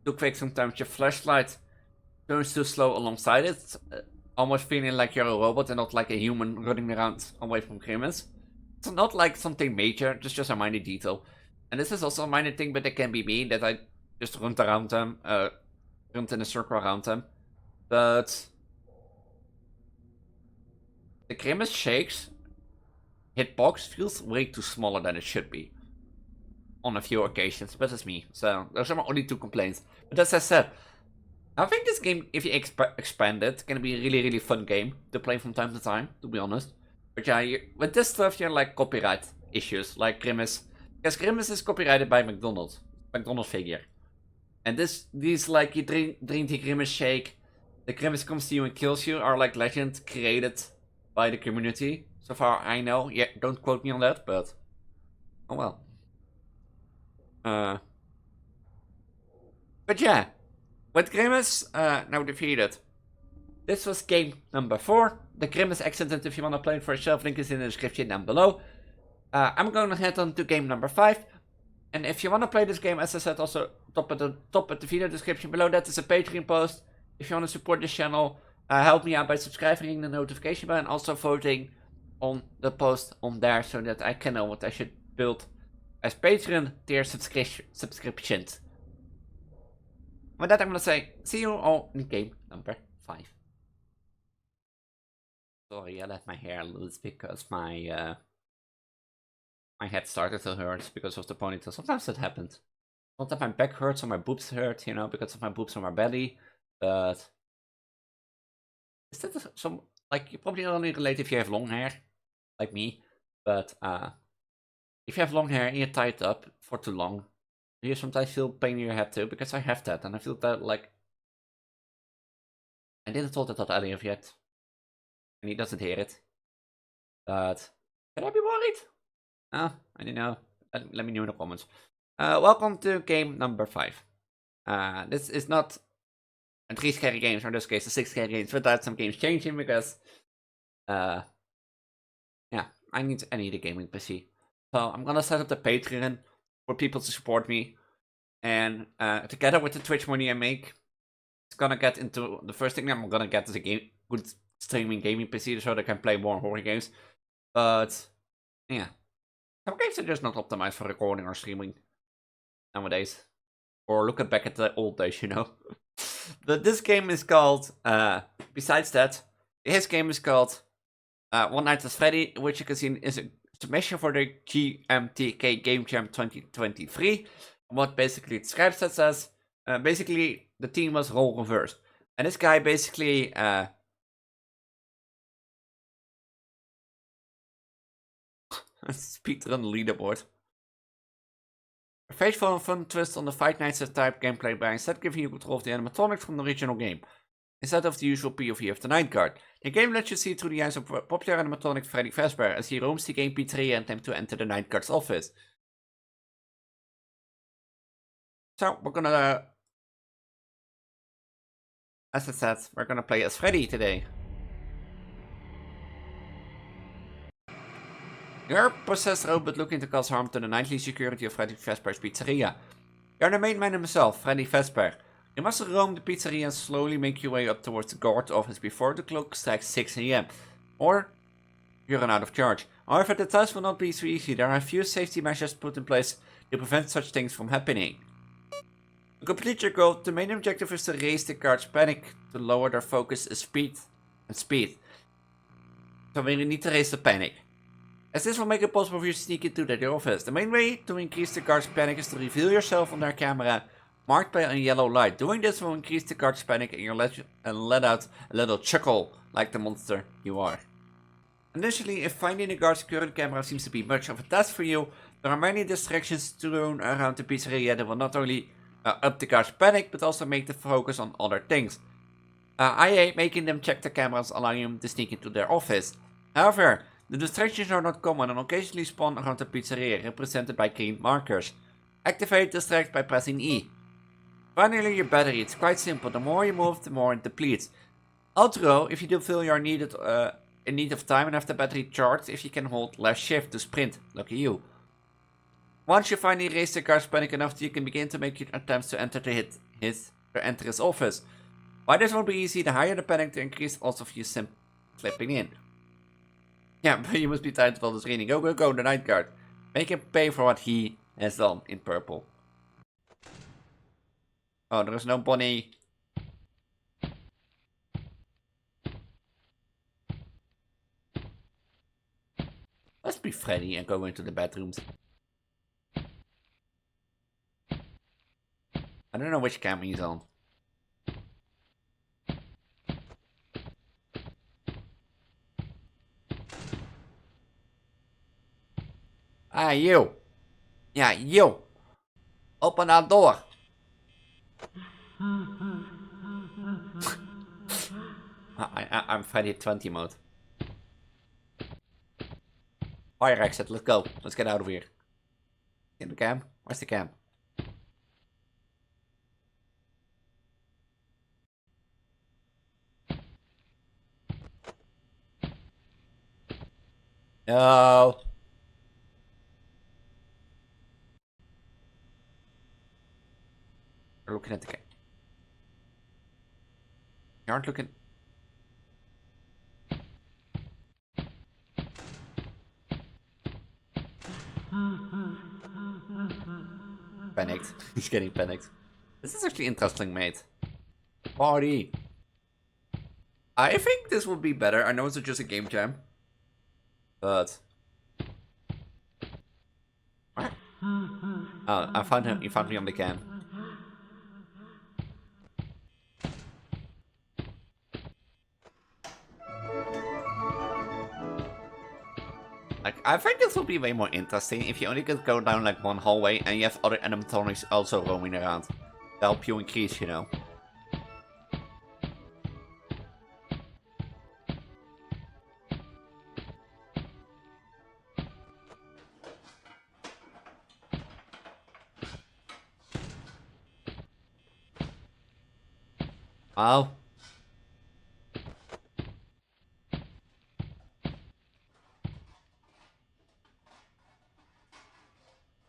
too quick sometimes your flashlight turns too slow alongside it, almost feeling like you're a robot and not like a human running around away from Grimace. It's not like something major, just a minor detail. And this is also a minor thing, but it can be me, that I just run around them, run in a circle around them. But the Grimace shakes hitbox feels way too smaller than it should be. On a few occasions, but that's me. So those are my only 2 complaints. But as I said, I think this game, if you expand it, can be a really fun game to play from time to time, to be honest. But yeah, with this stuff, you're like copyright issues, like Grimace. Because Grimace is copyrighted by McDonald's figure. And these like, you drink the Grimace shake, the Grimace comes to you and kills you, are like legends created by the community. So far I know, yeah, don't quote me on that, but oh well. But yeah, with Grimace now defeated, this was game number 4. The Grimace accident, if you want to play it for yourself, link is in the description down below. I'm going to head on to game number 5. And if you want to play this game, as I said, also top at the video description below that is a Patreon post. If you want to support this channel, help me out by subscribing the notification bell and also voting on the post on there so that I can know what I should build as Patreon tier subscriptions. With that, I'm going to say, see you all in game number 5. Sorry, I let my hair loose because my head started to hurt because of the ponytail. Sometimes that happens. Sometimes my back hurts or my boobs hurt, you know, because of my boobs on my belly. But is that some, like, you probably only relate if you have long hair, like me. But if you have long hair and you tie it up for too long, you sometimes feel pain in your head too, because I have that, and I feel that, like, I didn't told that Ellie yet, and he doesn't hear it. But can I be worried? I don't know. Let me know in the comments. Welcome to game number 5. This is not a 3 scary games, or in this case, a 6 scary games, without some games changing, because yeah, I need a gaming PC. So I'm gonna set up the Patreon for people to support me, and together with the Twitch money I make, it's gonna get into the first thing I'm gonna get is a good streaming gaming PC so that I can play more horror games. But yeah, some games are just not optimized for recording or streaming nowadays. Or looking back at the old days, you know. But this game is called, besides that, his game is called One Night with Freddy, which you can see is a submission for the GMTK Game Jam 2023. And what basically it describes that says, basically the team was role reversed. And this guy basically speedrun leaderboard. A faithful and fun twist on the Five Nights at type gameplay by instead giving you control of the animatronics from the original game, instead of the usual POV of the night guard. The game lets you see through the eyes of popular animatronic Freddy Fazbear as he roams the game pizzeria and attempts to enter the night guard's office. So, we're gonna, as I said, we're gonna play as Freddy today. You're a possessed robot looking to cause harm to the nightly security of Freddy Fazbear's pizzeria. You're the main man himself, Freddy Fazbear. You must roam the pizzeria and slowly make your way up towards the guard's office before the clock strikes 6 AM. Or you run out of charge. However, the task will not be so easy. There are a few safety measures put in place to prevent such things from happening. To complete your goal, the main objective is to raise the guard's panic. To lower their focus is speed. So we need to raise the panic. As this will make it possible for you to sneak into their office. The main way to increase the guard's panic is to reveal yourself on their camera, marked by a yellow light. Doing this will increase the guard's panic and let out a little chuckle, like the monster you are. Initially, if finding the guard's current camera seems to be much of a task for you, there are many distractions strewn around the pizzeria that will not only up the guard's panic, but also make them focus on other things. i.e. making them check the cameras, allowing them to sneak into their office. However, the distractions are not common and occasionally spawn around the pizzeria, represented by green markers. Activate distract by pressing E. Finally, your battery. It's quite simple. The more you move, the more it depletes. Although, if you do feel you are in need of time and have the battery charged, if you can hold left shift to sprint. Lucky you. Once you finally raise the guard's panic enough, you can begin to make your attempts to enter his office. While this won't be easy, the higher the panic, the increased odds of you slipping in. Yeah, but you must be tired of all this reading. Go, the night guard. Make him pay for what he has done in purple. Oh, there is no Bonnie. Let's be Freddy and go into the bedrooms. I don't know which camera he's on. Ah, you. Yeah, you. Open that door. I'm Freddy 20 mode. Fire exit, let's go. Let's get out of here. In the cam? Where's the cam? No. We're looking at the cam. You aren't looking. Panicked. He's getting panicked. This is actually interesting, mate. Party. I think this will be better. I know it's just a game jam. But... What? Oh, I found him. He found me on the cam. Like, I think this will be way more interesting if you only could go down like one hallway and you have other animatronics also roaming around. To help you increase, you know. Oh.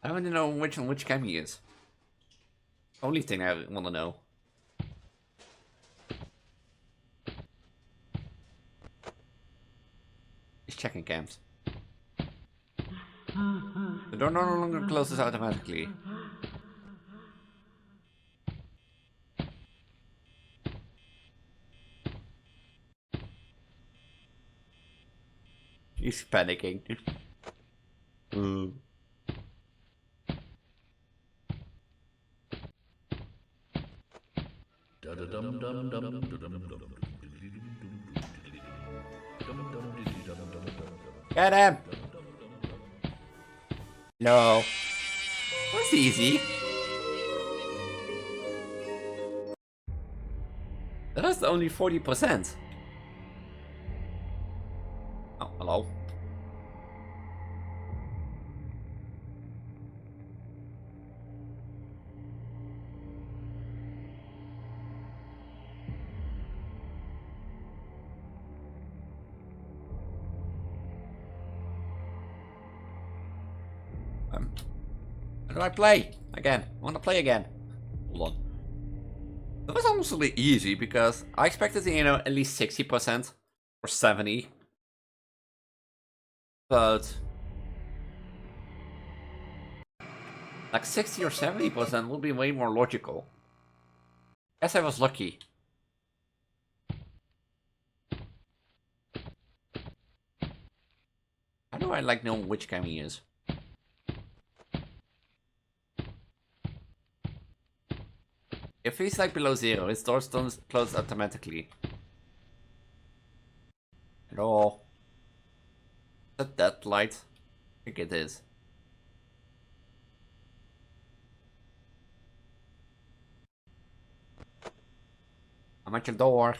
I don't know which cam he is. Only thing I want to know. He's checking cams. The door no longer closes automatically. He's panicking. Get him! No. That's easy. That's only 40%. Oh, hello. How do I play? Again. I want to play again. Hold on. It was honestly easy because I expected, at least 60% or 70%. But like 60 or 70% would be way more logical. Guess I was lucky. How do I know which game he is? If he's below 0, his doors don't close automatically. At all. Is that light? I think it is. I'm at your door.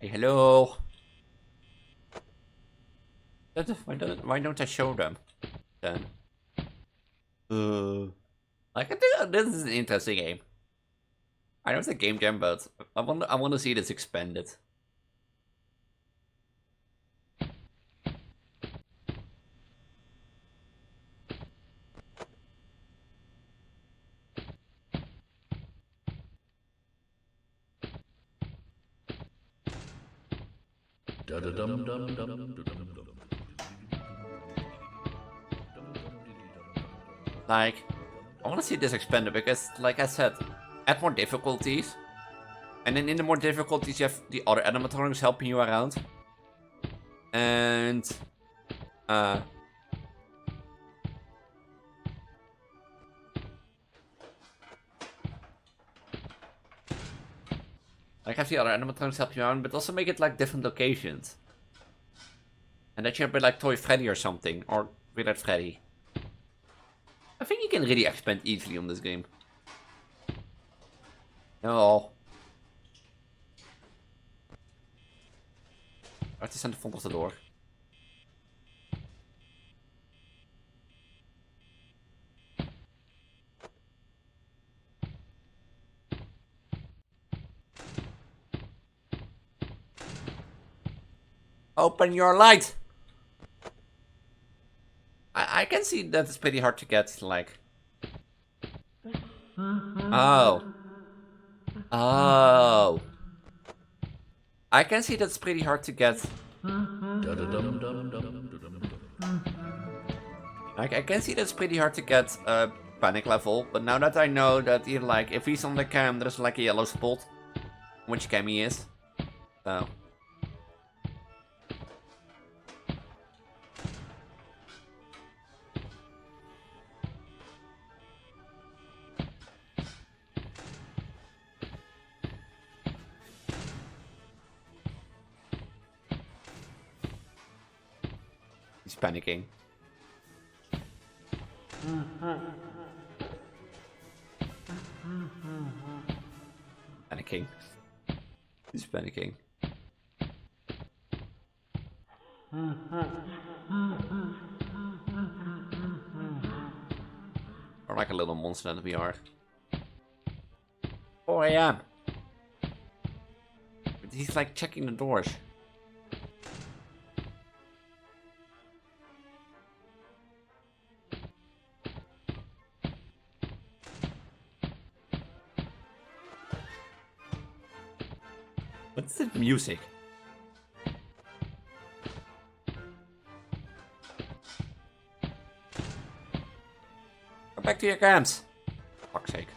Hey, hello. Why don't I show them then? I think this is an interesting game. I know it's a game jam, but I want to see this expanded. I want to see this expanded because, like I said, add more difficulties. And then in the more difficulties, you have the other animatronics helping you around. And, I have the other animatronics help you around, but also make it different locations. And that you have Toy Freddy or something, or Weird Freddy. I think you can really expand easily on this game. No. Right, is aan de front of the door. Open your light! I can see that it's pretty hard to get, Oh. Oh. I can see that's pretty hard to get. I can see that's pretty hard to get panic level, but now that I know that if he's on the cam, there's a yellow spot, which cam he is. So. He's panicking. Panicking. He's panicking. Or like a little monster that we are. 4 AM. But he's checking the doors. What's the music? Go back to your cams. Fuck's sake.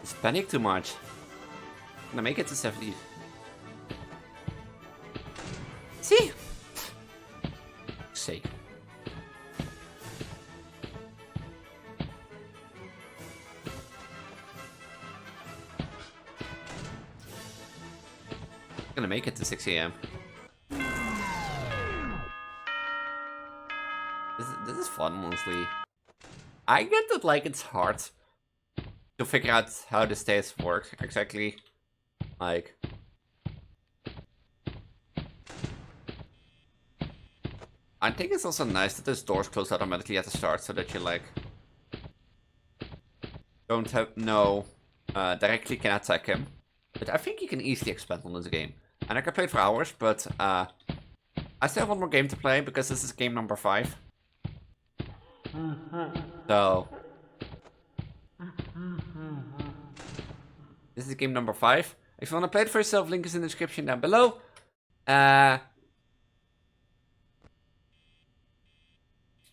He's panicked too much. Can I make it to 70? See? Sake. Gonna make it to 6 AM. This is fun, mostly. I get that it's hard to figure out how the stairs work exactly. I think it's also nice that this doors close automatically at the start, so that you like don't have directly can attack him. But I think you can easily expand on this game. And I can play it for hours, but I still have one more game to play because this is game number 5. So this is game number 5. If you want to play it for yourself, link is in the description down below.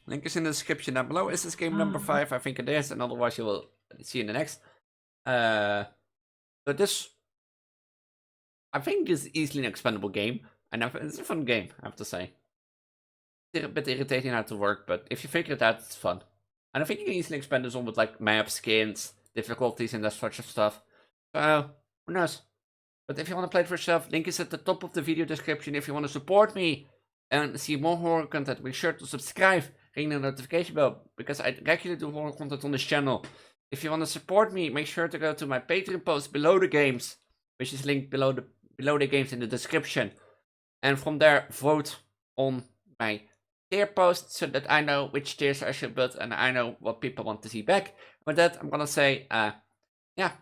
Link is in the description down below. Is this game number 5? I think it is, and otherwise you will see in the next. But this, I think, is easily an expandable game, and it's a fun game, I have to say. It's a bit irritating how to work, but if you figure it out, it's fun. And I think you can easily expand this on with like maps, skins, difficulties, and that sort of stuff. So, who knows? But if you want to play it for yourself, link is at the top of the video description. If you want to support me and see more horror content, make sure to subscribe, ring the notification bell, because I regularly do horror content on this channel. If you want to support me, make sure to go to my Patreon post below the games, which is linked below the games in the description. And from there, vote on my tier post so that I know which tiers I should build and I know what people want to see back. With that, I'm gonna say, yeah,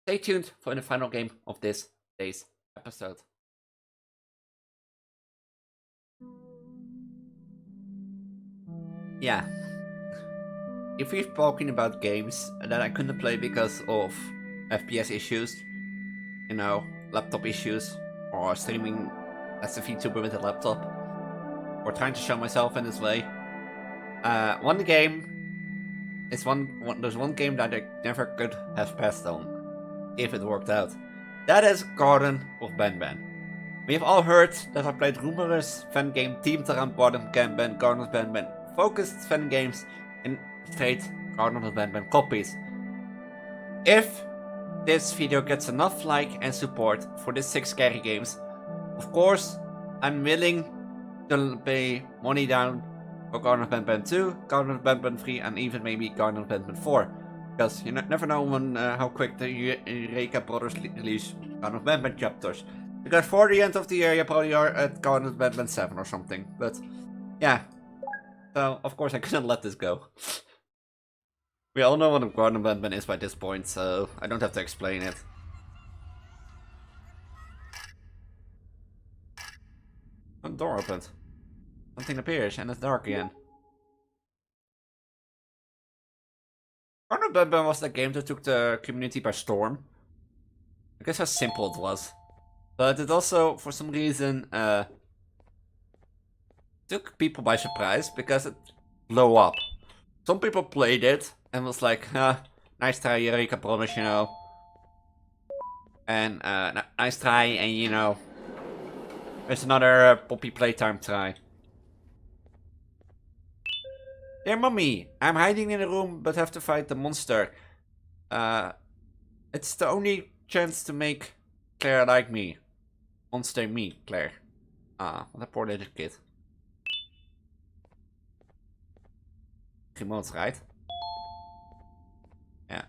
stay tuned for the final game of this day's episode. Yeah. If we've spoken about games that I couldn't play because of FPS issues, you know, laptop issues, or streaming as a VTuber with a laptop, or trying to show myself in this way, one game is there's one game that I never could have passed on if it worked out. That is Garden of Banban. We have all heard that I played numerous fan game themed around Garden of Banban, focused fan games in straight Garden of Banban copies. If this video gets enough like and support for these 6 scary games, of course I'm willing to pay money down for Garden of Banban 2, Garden of Banban 3, and even maybe Garden of Banban 4. Because you never know when how quick the Eureka brothers release Garden of Banban chapters. Because for the end of the year you probably are at Garden of Banban 7 or something. But yeah. So of course I couldn't let this go. We all know what a Garden of Banban is by this point, so I don't have to explain it. A door opened. Something appears and it's dark again. Garden of Banban was the game that took the community by storm. I guess how simple it was. But it also, for some reason, took people by surprise because it blew up. Some people played it and was like, nice try, Eureka Brothers, you know. And, nice try, and you know, there's another Poppy Playtime try. Dear Mommy, I'm hiding in a room but have to fight the monster. It's the only chance to make Claire like me. Monster me, Claire. What a poor little kid. Remote, right? Yeah.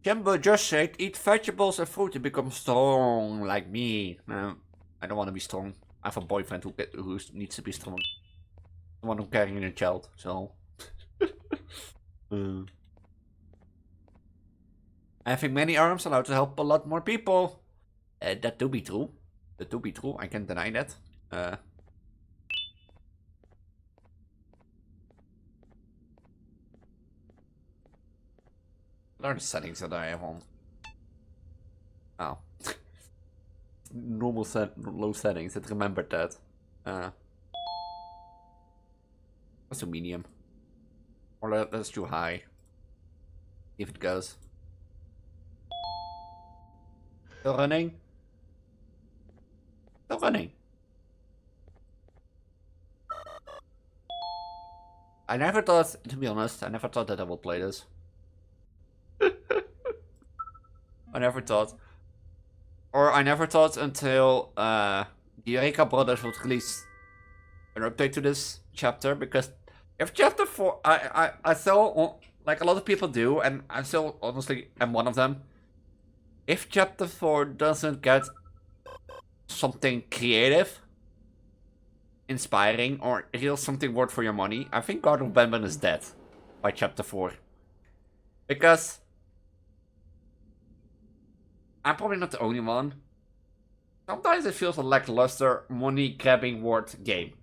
Jumbo just said, eat vegetables and fruit to become strong like me. No, I don't want to be strong. I have a boyfriend who needs to be strong. The one who's carrying a child, so. Having many arms allowed to help a lot more people. That do be true. That do be true. I can't deny that. What are the settings that I have on? Oh. Normal low settings. It remembered that. That's a medium. Or that's too high. If it goes. Still running? Still running. I never thought, to be honest, I never thought that I would play this. I never thought. Or I never thought until the Eureka Brothers would release an update to this chapter, because if chapter 4, I still, like a lot of people do, and I still honestly am one of them. If chapter 4 doesn't get something creative, inspiring or real something worth for your money, I think Garden of Banban is dead by chapter 4. Because I'm probably not the only one. Sometimes it feels a lackluster, money-grabbing word game.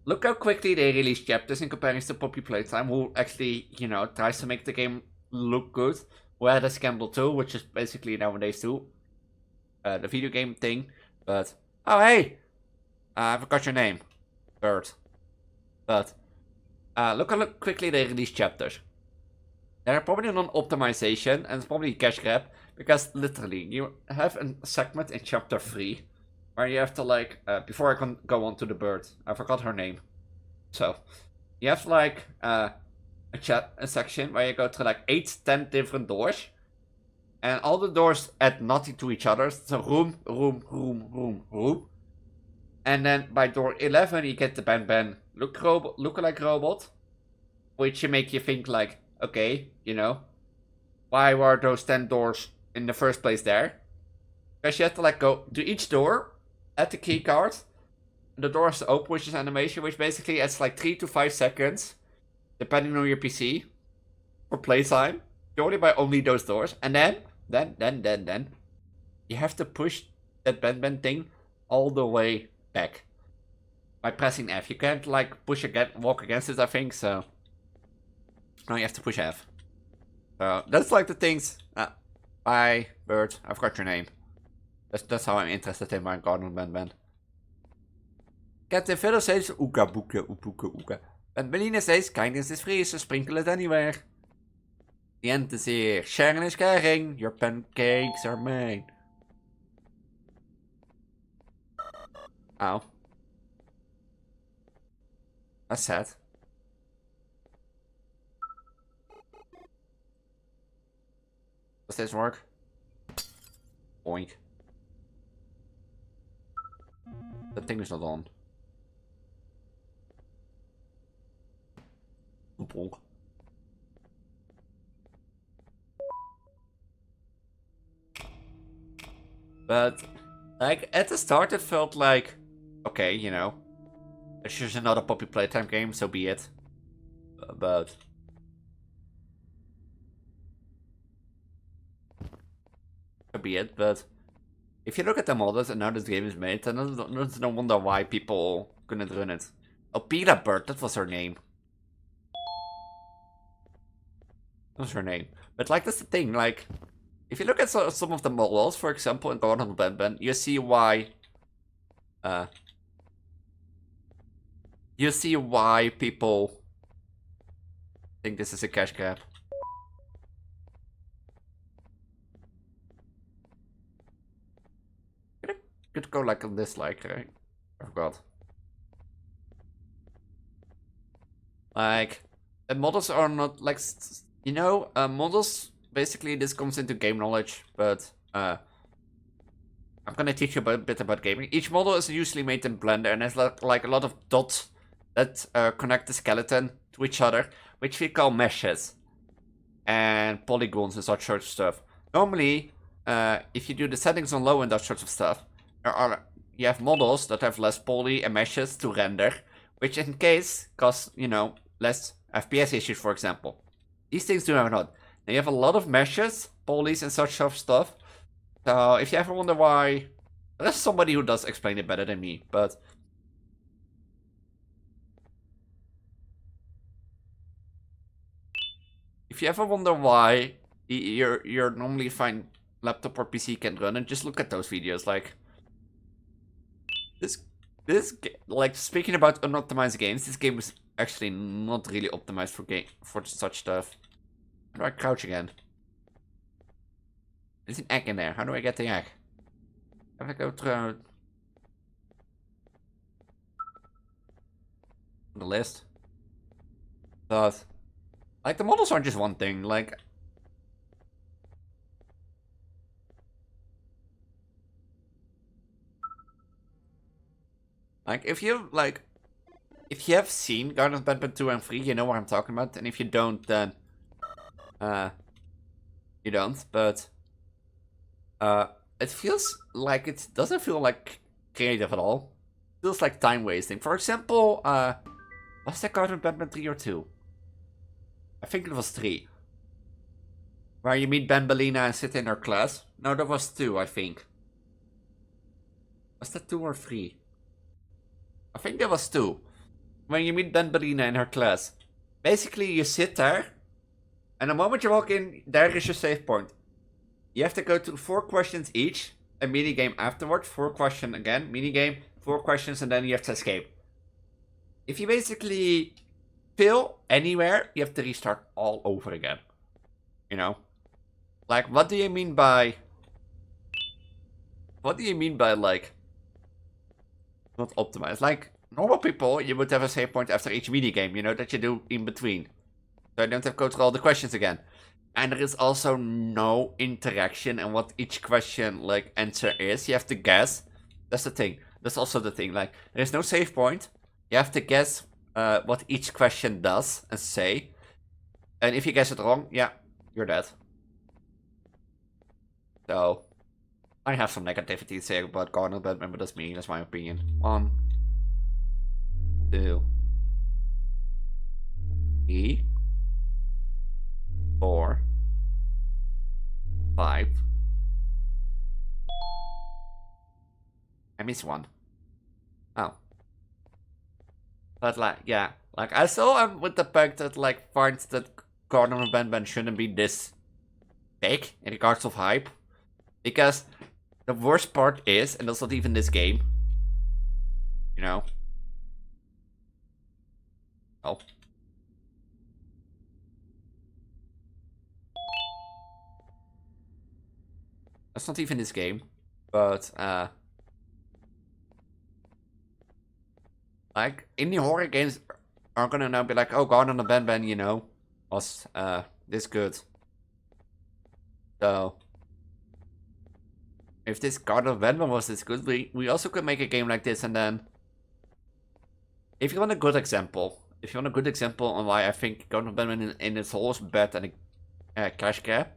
Look how quickly they release chapters in comparison to Poppy Playtime, who actually, you know, tries to make the game look good. Who had a Scamble 2, which is basically nowadays too the video game thing. But, oh hey! I forgot your name. Bird. But, look how quickly they release chapters. They're probably non-optimization, and it's probably a cash grab, because literally, you have a segment in chapter 3, where you have to like, before I can go on to the bird, I forgot her name. So, you have like, a section where you go to like 8-10 different doors, and all the doors add nothing to each other, so room, room, room, room, room. And then by door 11 you get the Banban lookalike robot, which you make you think like, okay, you know, why were those 10 doors in the first place there? Because you have to like go to each door, add the key card, the doors open, which is animation, which basically adds like 3 to 5 seconds, depending on your PC, for playtime, purely by only those doors. And then, you have to push that Banban thing all the way back by pressing F. You can't like push again, walk against it, I think, so now you have to push F. So that's like the things. Bye, bird. I forgot your name. That's how I'm interested in my Garden of Banban. Captain Fiddle says oeka boeka oepoeka oeka. And Melina says kindness is free, so sprinkle it anywhere. The end is here. Sharing is caring. Your pancakes are mine. Ow. That's sad. Does this work? Oink. The thing is not on. Bonk. But, like, at the start it felt like, okay, you know, it's just another Poppy Playtime game, so be it. But... so be it, but... if you look at the models and how this game is made, then there's no wonder why people couldn't run it. Oh, Pila Bird, that was her name. That was her name. But, like, that's the thing, like... if you look at some of the models, for example, in Garden of Banban, you see why... you see why people think this is a cash grab. Could go like on this, like, right? I forgot. Like, the models are not like, you know, models. Basically, this comes into game knowledge, but I'm gonna teach you a bit about gaming. Each model is usually made in Blender and has like a lot of dots that connect the skeleton to each other, which we call meshes and polygons and such sort of stuff. Normally, if you do the settings on low and that sort of stuff, you have models that have less poly and meshes to render, which in case cause, you know, less FPS issues, for example. These things do have not. Now you have a lot of meshes, polys and such sort of stuff. So if you ever wonder why, there's somebody who does explain it better than me, but if you ever wonder why you're normally fine laptop or PC can run, and just look at those videos, like this like, speaking about unoptimized games, this game is actually not really optimized for such stuff. How do I crouch again? There's an egg in there. How do I get the egg? How do I go through the list? But like, the models aren't just one thing, like if you have seen Garden of Banban 2 and 3, you know what I'm talking about, and if you don't, then you don't, but it feels like, it doesn't feel like creative at all. feels like time wasting. For example, was that Garden Batman 3 or 2? I think it was 3. Where you meet Banbalina and sit in her class. No, that was 2, I think. Was that 2 or 3? I think that was 2. When you meet Banbalina in her class. Basically, you sit there. And the moment you walk in, there is your save point. You have to go through 4 questions each. A minigame afterwards. 4 questions again. Minigame. 4 questions and then you have to escape. If you basically fail anywhere, you have to restart all over again. You know? Like, what do you mean by... What do you mean by, like... Not optimized? Like, normal people, you would have a save point after each minigame, you know, that you do in between. So I don't have to go through all the questions again. And there is also no interaction in what each question, like, answer is. You have to guess. That's the thing. That's also the thing. Like, there is no save point. You have to guess what each question does and say. And if you guess it wrong, yeah, you're dead. So, I have some negativity to say about Garden of Batman, but that's me. That's my opinion. 1, 2, 3, 4, 5. I missed 1. Oh. But like, yeah. Like, I still am with the fact that, like, finds that Garden of Batman shouldn't be this big in regards of hype. Because the worst part is, and that's not even this game. You know? Oh. That's not even this game. But, like, indie horror games are gonna now be like, oh, Garden of Batman, you know, was, this good. So, if this Garden of Batman was this good, we also could make a game like this, and then... If you want a good example on why I think Garden of Batman in its whole is bad and a cash grab,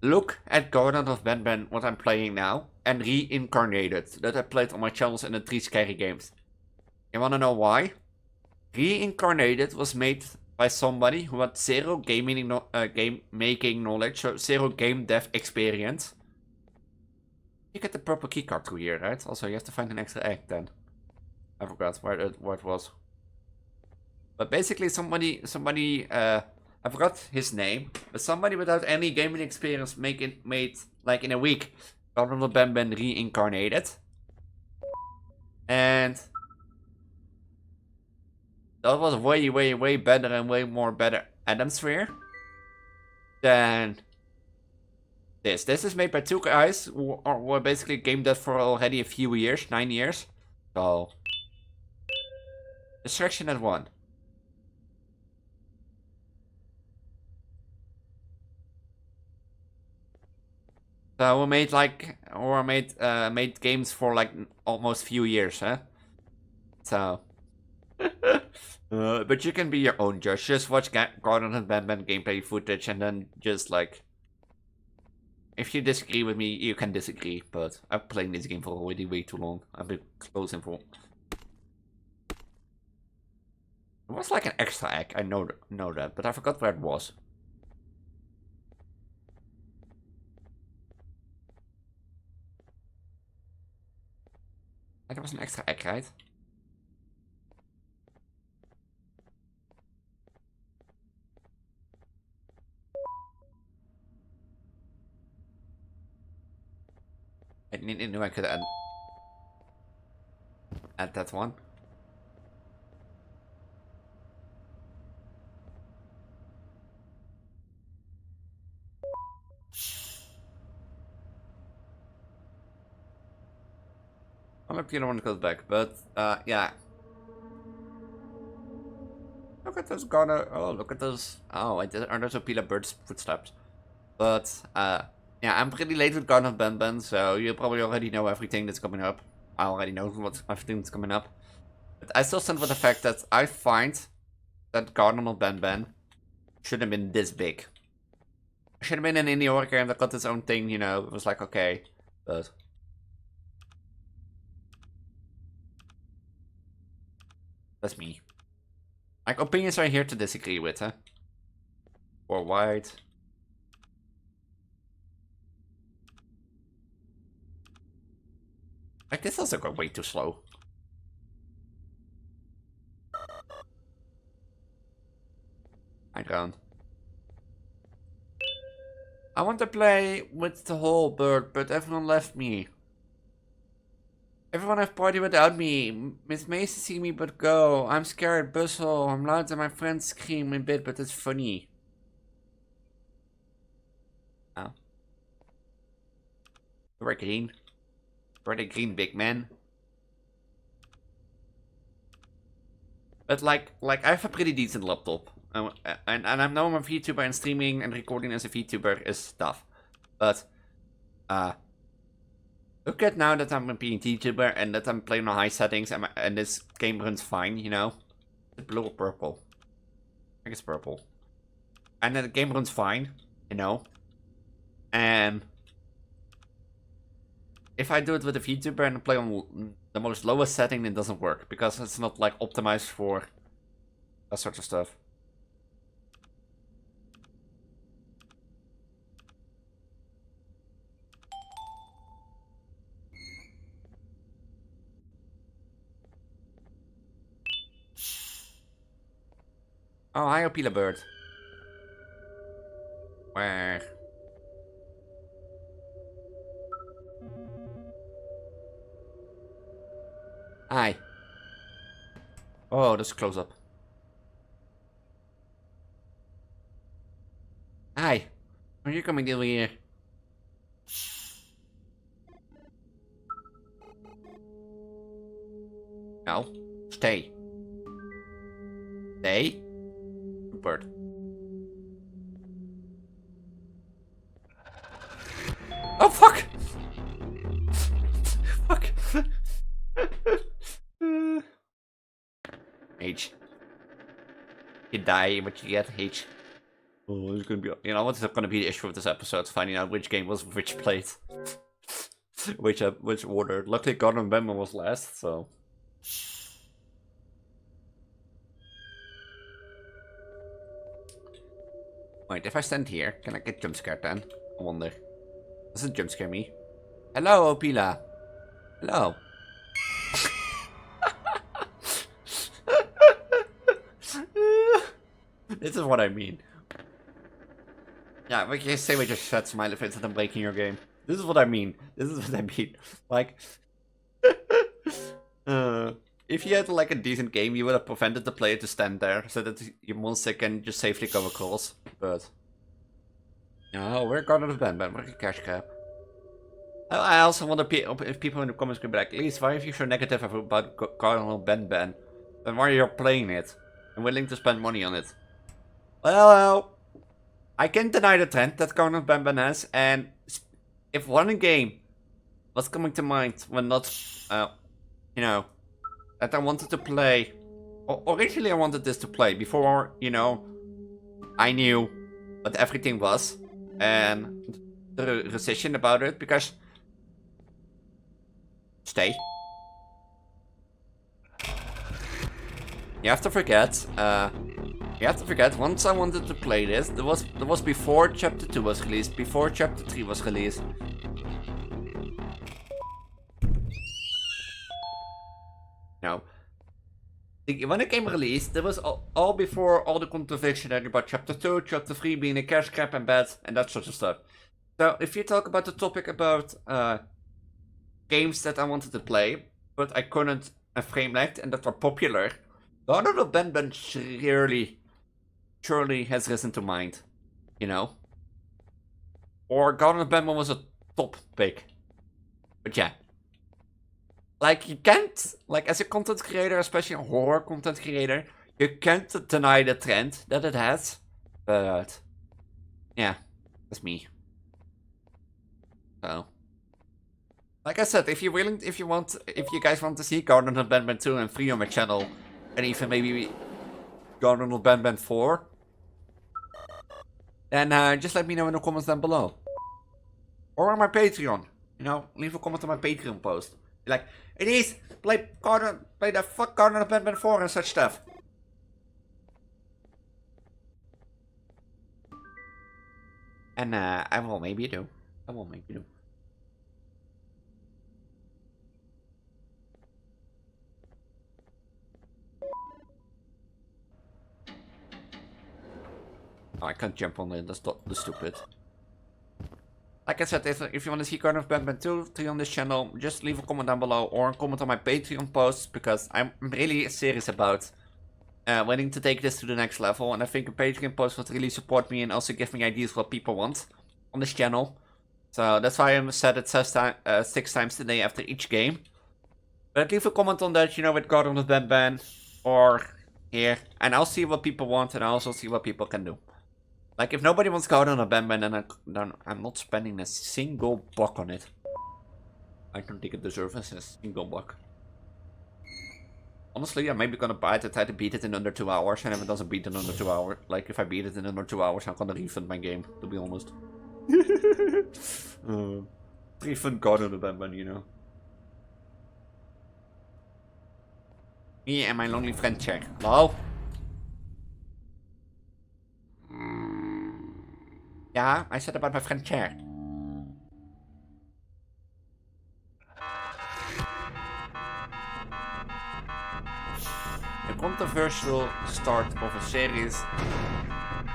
look at Garden of Batman, what I'm playing now, and Reincarnated, that I played on my channels in the 3 Scary Games. You wanna know why? Reincarnated was made by somebody who had zero game making knowledge, so zero game dev experience. You get the purple keycard through here, right? Also, you have to find an extra egg then. I forgot where it was. But basically somebody, I forgot his name, but somebody without any gaming experience made, like in a week, Garden of Batman Reincarnated. And that was way better and way more better atmosphere than this. This is made by 2 guys who were basically game dev for already a few years, 9 years. So, distraction at 1. So we made made games for like almost few years, huh? So, but you can be your own judge. Just watch Garden of Batman gameplay footage and then just like, if you disagree with me, you can disagree. But I'm playing this game for already way too long. I've been closing for. It was like an extra egg. I know that, but I forgot where it was. Like, it was an extra egg, right? I knew I could add that one. I hope the other one goes back, but yeah. Look at those look at those. Oh, are those Opila Bird's footsteps? But yeah, I'm pretty late with Garden of Banban, so you probably already know everything that's coming up. I already know everything that's coming up. But I still stand with the fact that I find that Garden of Banban should have been this big. It should have been an indie horror game that got its own thing, you know. It was like, okay, but That's me. Like, opinions are here to disagree with, huh? Or white. Like, this also got way too slow. I don't. I want to play with the whole bird, but everyone left me. Everyone have party without me. Miss Mason see me but go. I'm scared, bustle. I'm loud and my friends scream a bit, but it's funny. Oh. We're green. We're the green big man. But like I have a pretty decent laptop. And I know I'm a VTuber and streaming and recording as a VTuber is tough. But, look at now that I'm a VTuber and that I'm playing on high settings and this game runs fine, you know? Is it blue or purple? I think it's purple. And then the game runs fine, you know? And if I do it with a VTuber and play on the most lowest setting, it doesn't work. Because it's not like optimized for that sort of stuff. Oh, hi, Opila Bird. Where? Hi. Oh, this is close up. Hi. Are you coming over here? No. Stay. Stay. Bird. Oh, fuck! Fuck. H. You die, but you get H. Oh, it's gonna be. You know what's gonna be the issue of this episode? Finding out which game was which plate, which order. Luckily, Gordon Bemman was last, so. Wait, if I stand here, can I get jump scared then? I wonder. Doesn't jump scare me? Hello, Opila. Hello. This is what I mean. Yeah, we can say with your sad smiley face that I'm breaking your game. This is what I mean. This is what I mean. Like, if you had like a decent game, you would have prevented the player to stand there so that your monster can just safely come across. But no, we're going to the band, we're a cash grab. I also wonder if people in the comments could be like, Elise, why are you so negative about Cardinal Ben? Then why are you playing it and willing to spend money on it? Well, I can't deny the trend that Cardinal Ben has, and if one game was coming to mind when not, you know, that I wanted to play. Originally, I wanted this to play before, you know, I knew what everything was and the recession about it. Because stay. You have to forget. Once I wanted to play this, there was before Chapter 2 was released, before Chapter 3 was released. No. When the game released, there was all before all the controversy about Chapter 2, Chapter 3 being a cash grab and bad, and that sort of stuff. So, if you talk about the topic about games that I wanted to play, but I couldn't frame lagged and that were popular, Garden of Ben surely has risen to mind, you know? Or Garden of Ben was a top pick. But yeah. Like, you can't, like, as a content creator, especially a horror content creator, you can't deny the trend that it has. But, yeah, that's me. So, like I said, if you guys want to see Garden of Ben 2 and 3 on my channel, and even maybe Garden of Ben 4, then just let me know in the comments down below. Or on my Patreon. You know, leave a comment on my Patreon post. Like, Elise, play the fuck Garden of Batman 4 and such stuff. And I will maybe do. I will maybe do. Oh, I can't jump on it, that's the stupid. Like I said, if you want to see Garden of Batman 2 on this channel, just leave a comment down below or a comment on my Patreon post, because I'm really serious about wanting to take this to the next level, and I think a Patreon post would really support me and also give me ideas what people want on this channel. So that's why I said it 6 times today after each game. But leave a comment on that, with Garden of Batman or here, and I'll see what people want and I'll also see what people can do. Like, if nobody wants Garden of Batman, then I'm not spending a single buck on it. I don't think it deserves a single buck. Honestly, I'm maybe gonna buy it and try to beat it in under 2 hours, and if it doesn't beat it in under 2 hours, like, if I beat it in under 2 hours, I'm gonna refund my game, to be honest. Refund Garden of Batman, Me and my lonely friend check. Hello? Yeah, I said about my friend Chair. A controversial start of a series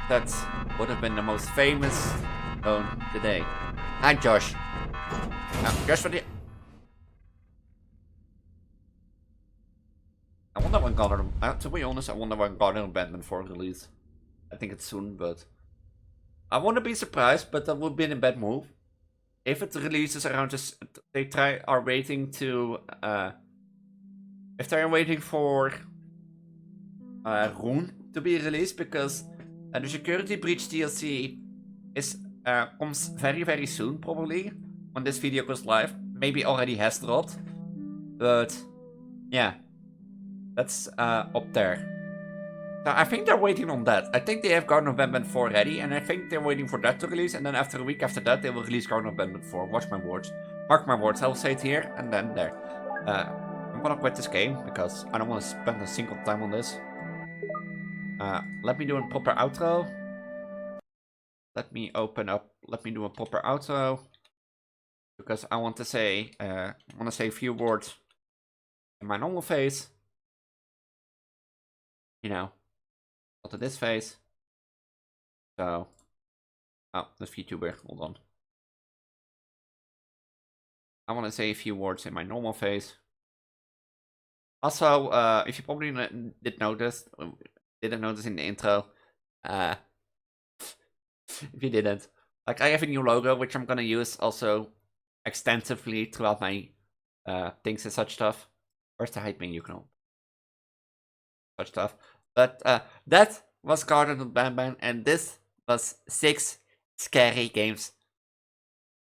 that would have been the most famous known today. Hi, Josh. Josh, what do you... I wonder when to be honest, I wonder when Garden of Batman 4 release. I think it's soon, but... I wouldn't be surprised, but that would be a bad move. If it releases around this... are waiting to... if they're waiting for... Rune to be released, because the Security Breach DLC is comes very, very soon, probably, when this video goes live. Maybe already has dropped. But... yeah. That's up there. So I think they're waiting on that. I think they have Garden of Batman 4 ready, and I think they're waiting for that to release, and then after a week after that, they will release Garden of Batman 4. Watch my words. Mark my words. I will say it here, and then there. I'm gonna quit this game, because I don't want to spend a single time on this. Let me do a proper outro. Let me open up. Let me do a proper outro. Because I want to say, a few words in my normal face. Not to this face. So, oh, this VTuber, hold on. I want to say a few words in my normal face. Also, if you probably didn't notice in the intro, if you didn't, like, I have a new logo, which I'm gonna use also extensively throughout my things and such stuff. Where's the hype menu? Such stuff. But that was Garden of Batman, and this was 6 scary games.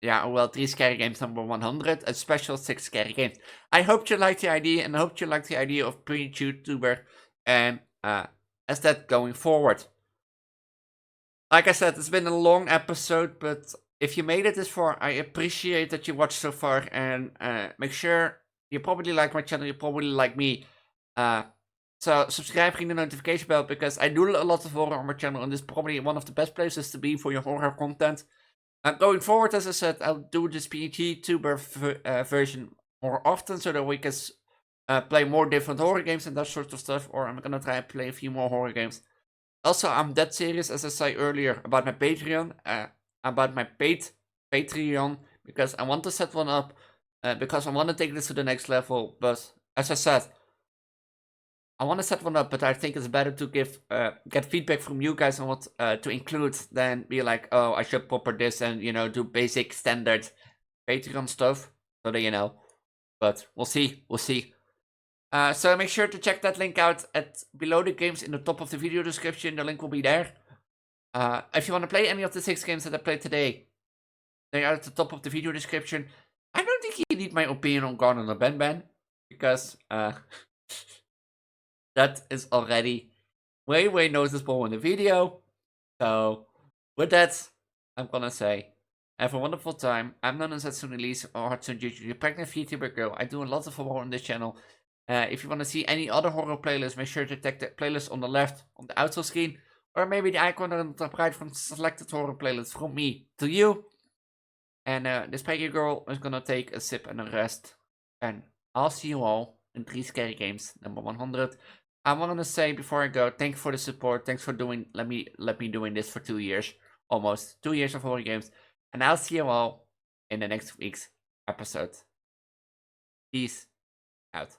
Yeah, well, 3 scary games number 100, a special 6 scary games. I hope you liked the idea, and I hope you liked the idea of pre-YouTuber, and as that going forward. Like I said, it's been a long episode, but if you made it this far, I appreciate that you watched so far, and make sure you probably like my channel, you probably like me. So subscribe, ring the notification bell, because I do a lot of horror on my channel, and this is probably one of the best places to be for your horror content. Going forward, as I said, I'll do this PG-tuber version more often, so that we can play more different horror games and that sort of stuff, or I'm gonna try and play a few more horror games. Also, I'm that serious, as I said earlier, about my Patreon, Patreon, because I want to set one up, because I want to take this to the next level, but as I said, I want to set one up, but I think it's better to get feedback from you guys on what to include than be like, oh, I should proper this and, do basic standard Patreon stuff, so that But we'll see. So make sure to check that link out below the games in the top of the video description. The link will be there. If you want to play any of the 6 games that I played today, they are at the top of the video description. I don't think you need my opinion on Garden of Batman, because that is already way noticeable in the video. So with that, I'm gonna say Have a wonderful time. I'm not Satsune Elise or Hatsune Juju, the pregnant VTuber girl. I do a lot of horror on this channel. If you want to see any other horror playlists, make sure to check the playlist on the left on the outro screen. Or maybe the icon on the top right from selected horror playlists from me to you. And this pregnant girl is gonna take a sip and a rest. And I'll see you all in 3 Scary Games, number 100. I want to say before I go, thank you for the support. Thanks for let me doing this for 2 years. Almost 2 years of horror games. And I'll see you all in the next week's episode. Peace out.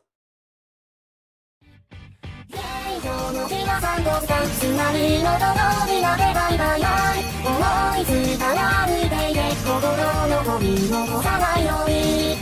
皆さんどうかつまりのとのみなでバイバイバイ思いついたら歩いていけ心のゴミ残さないように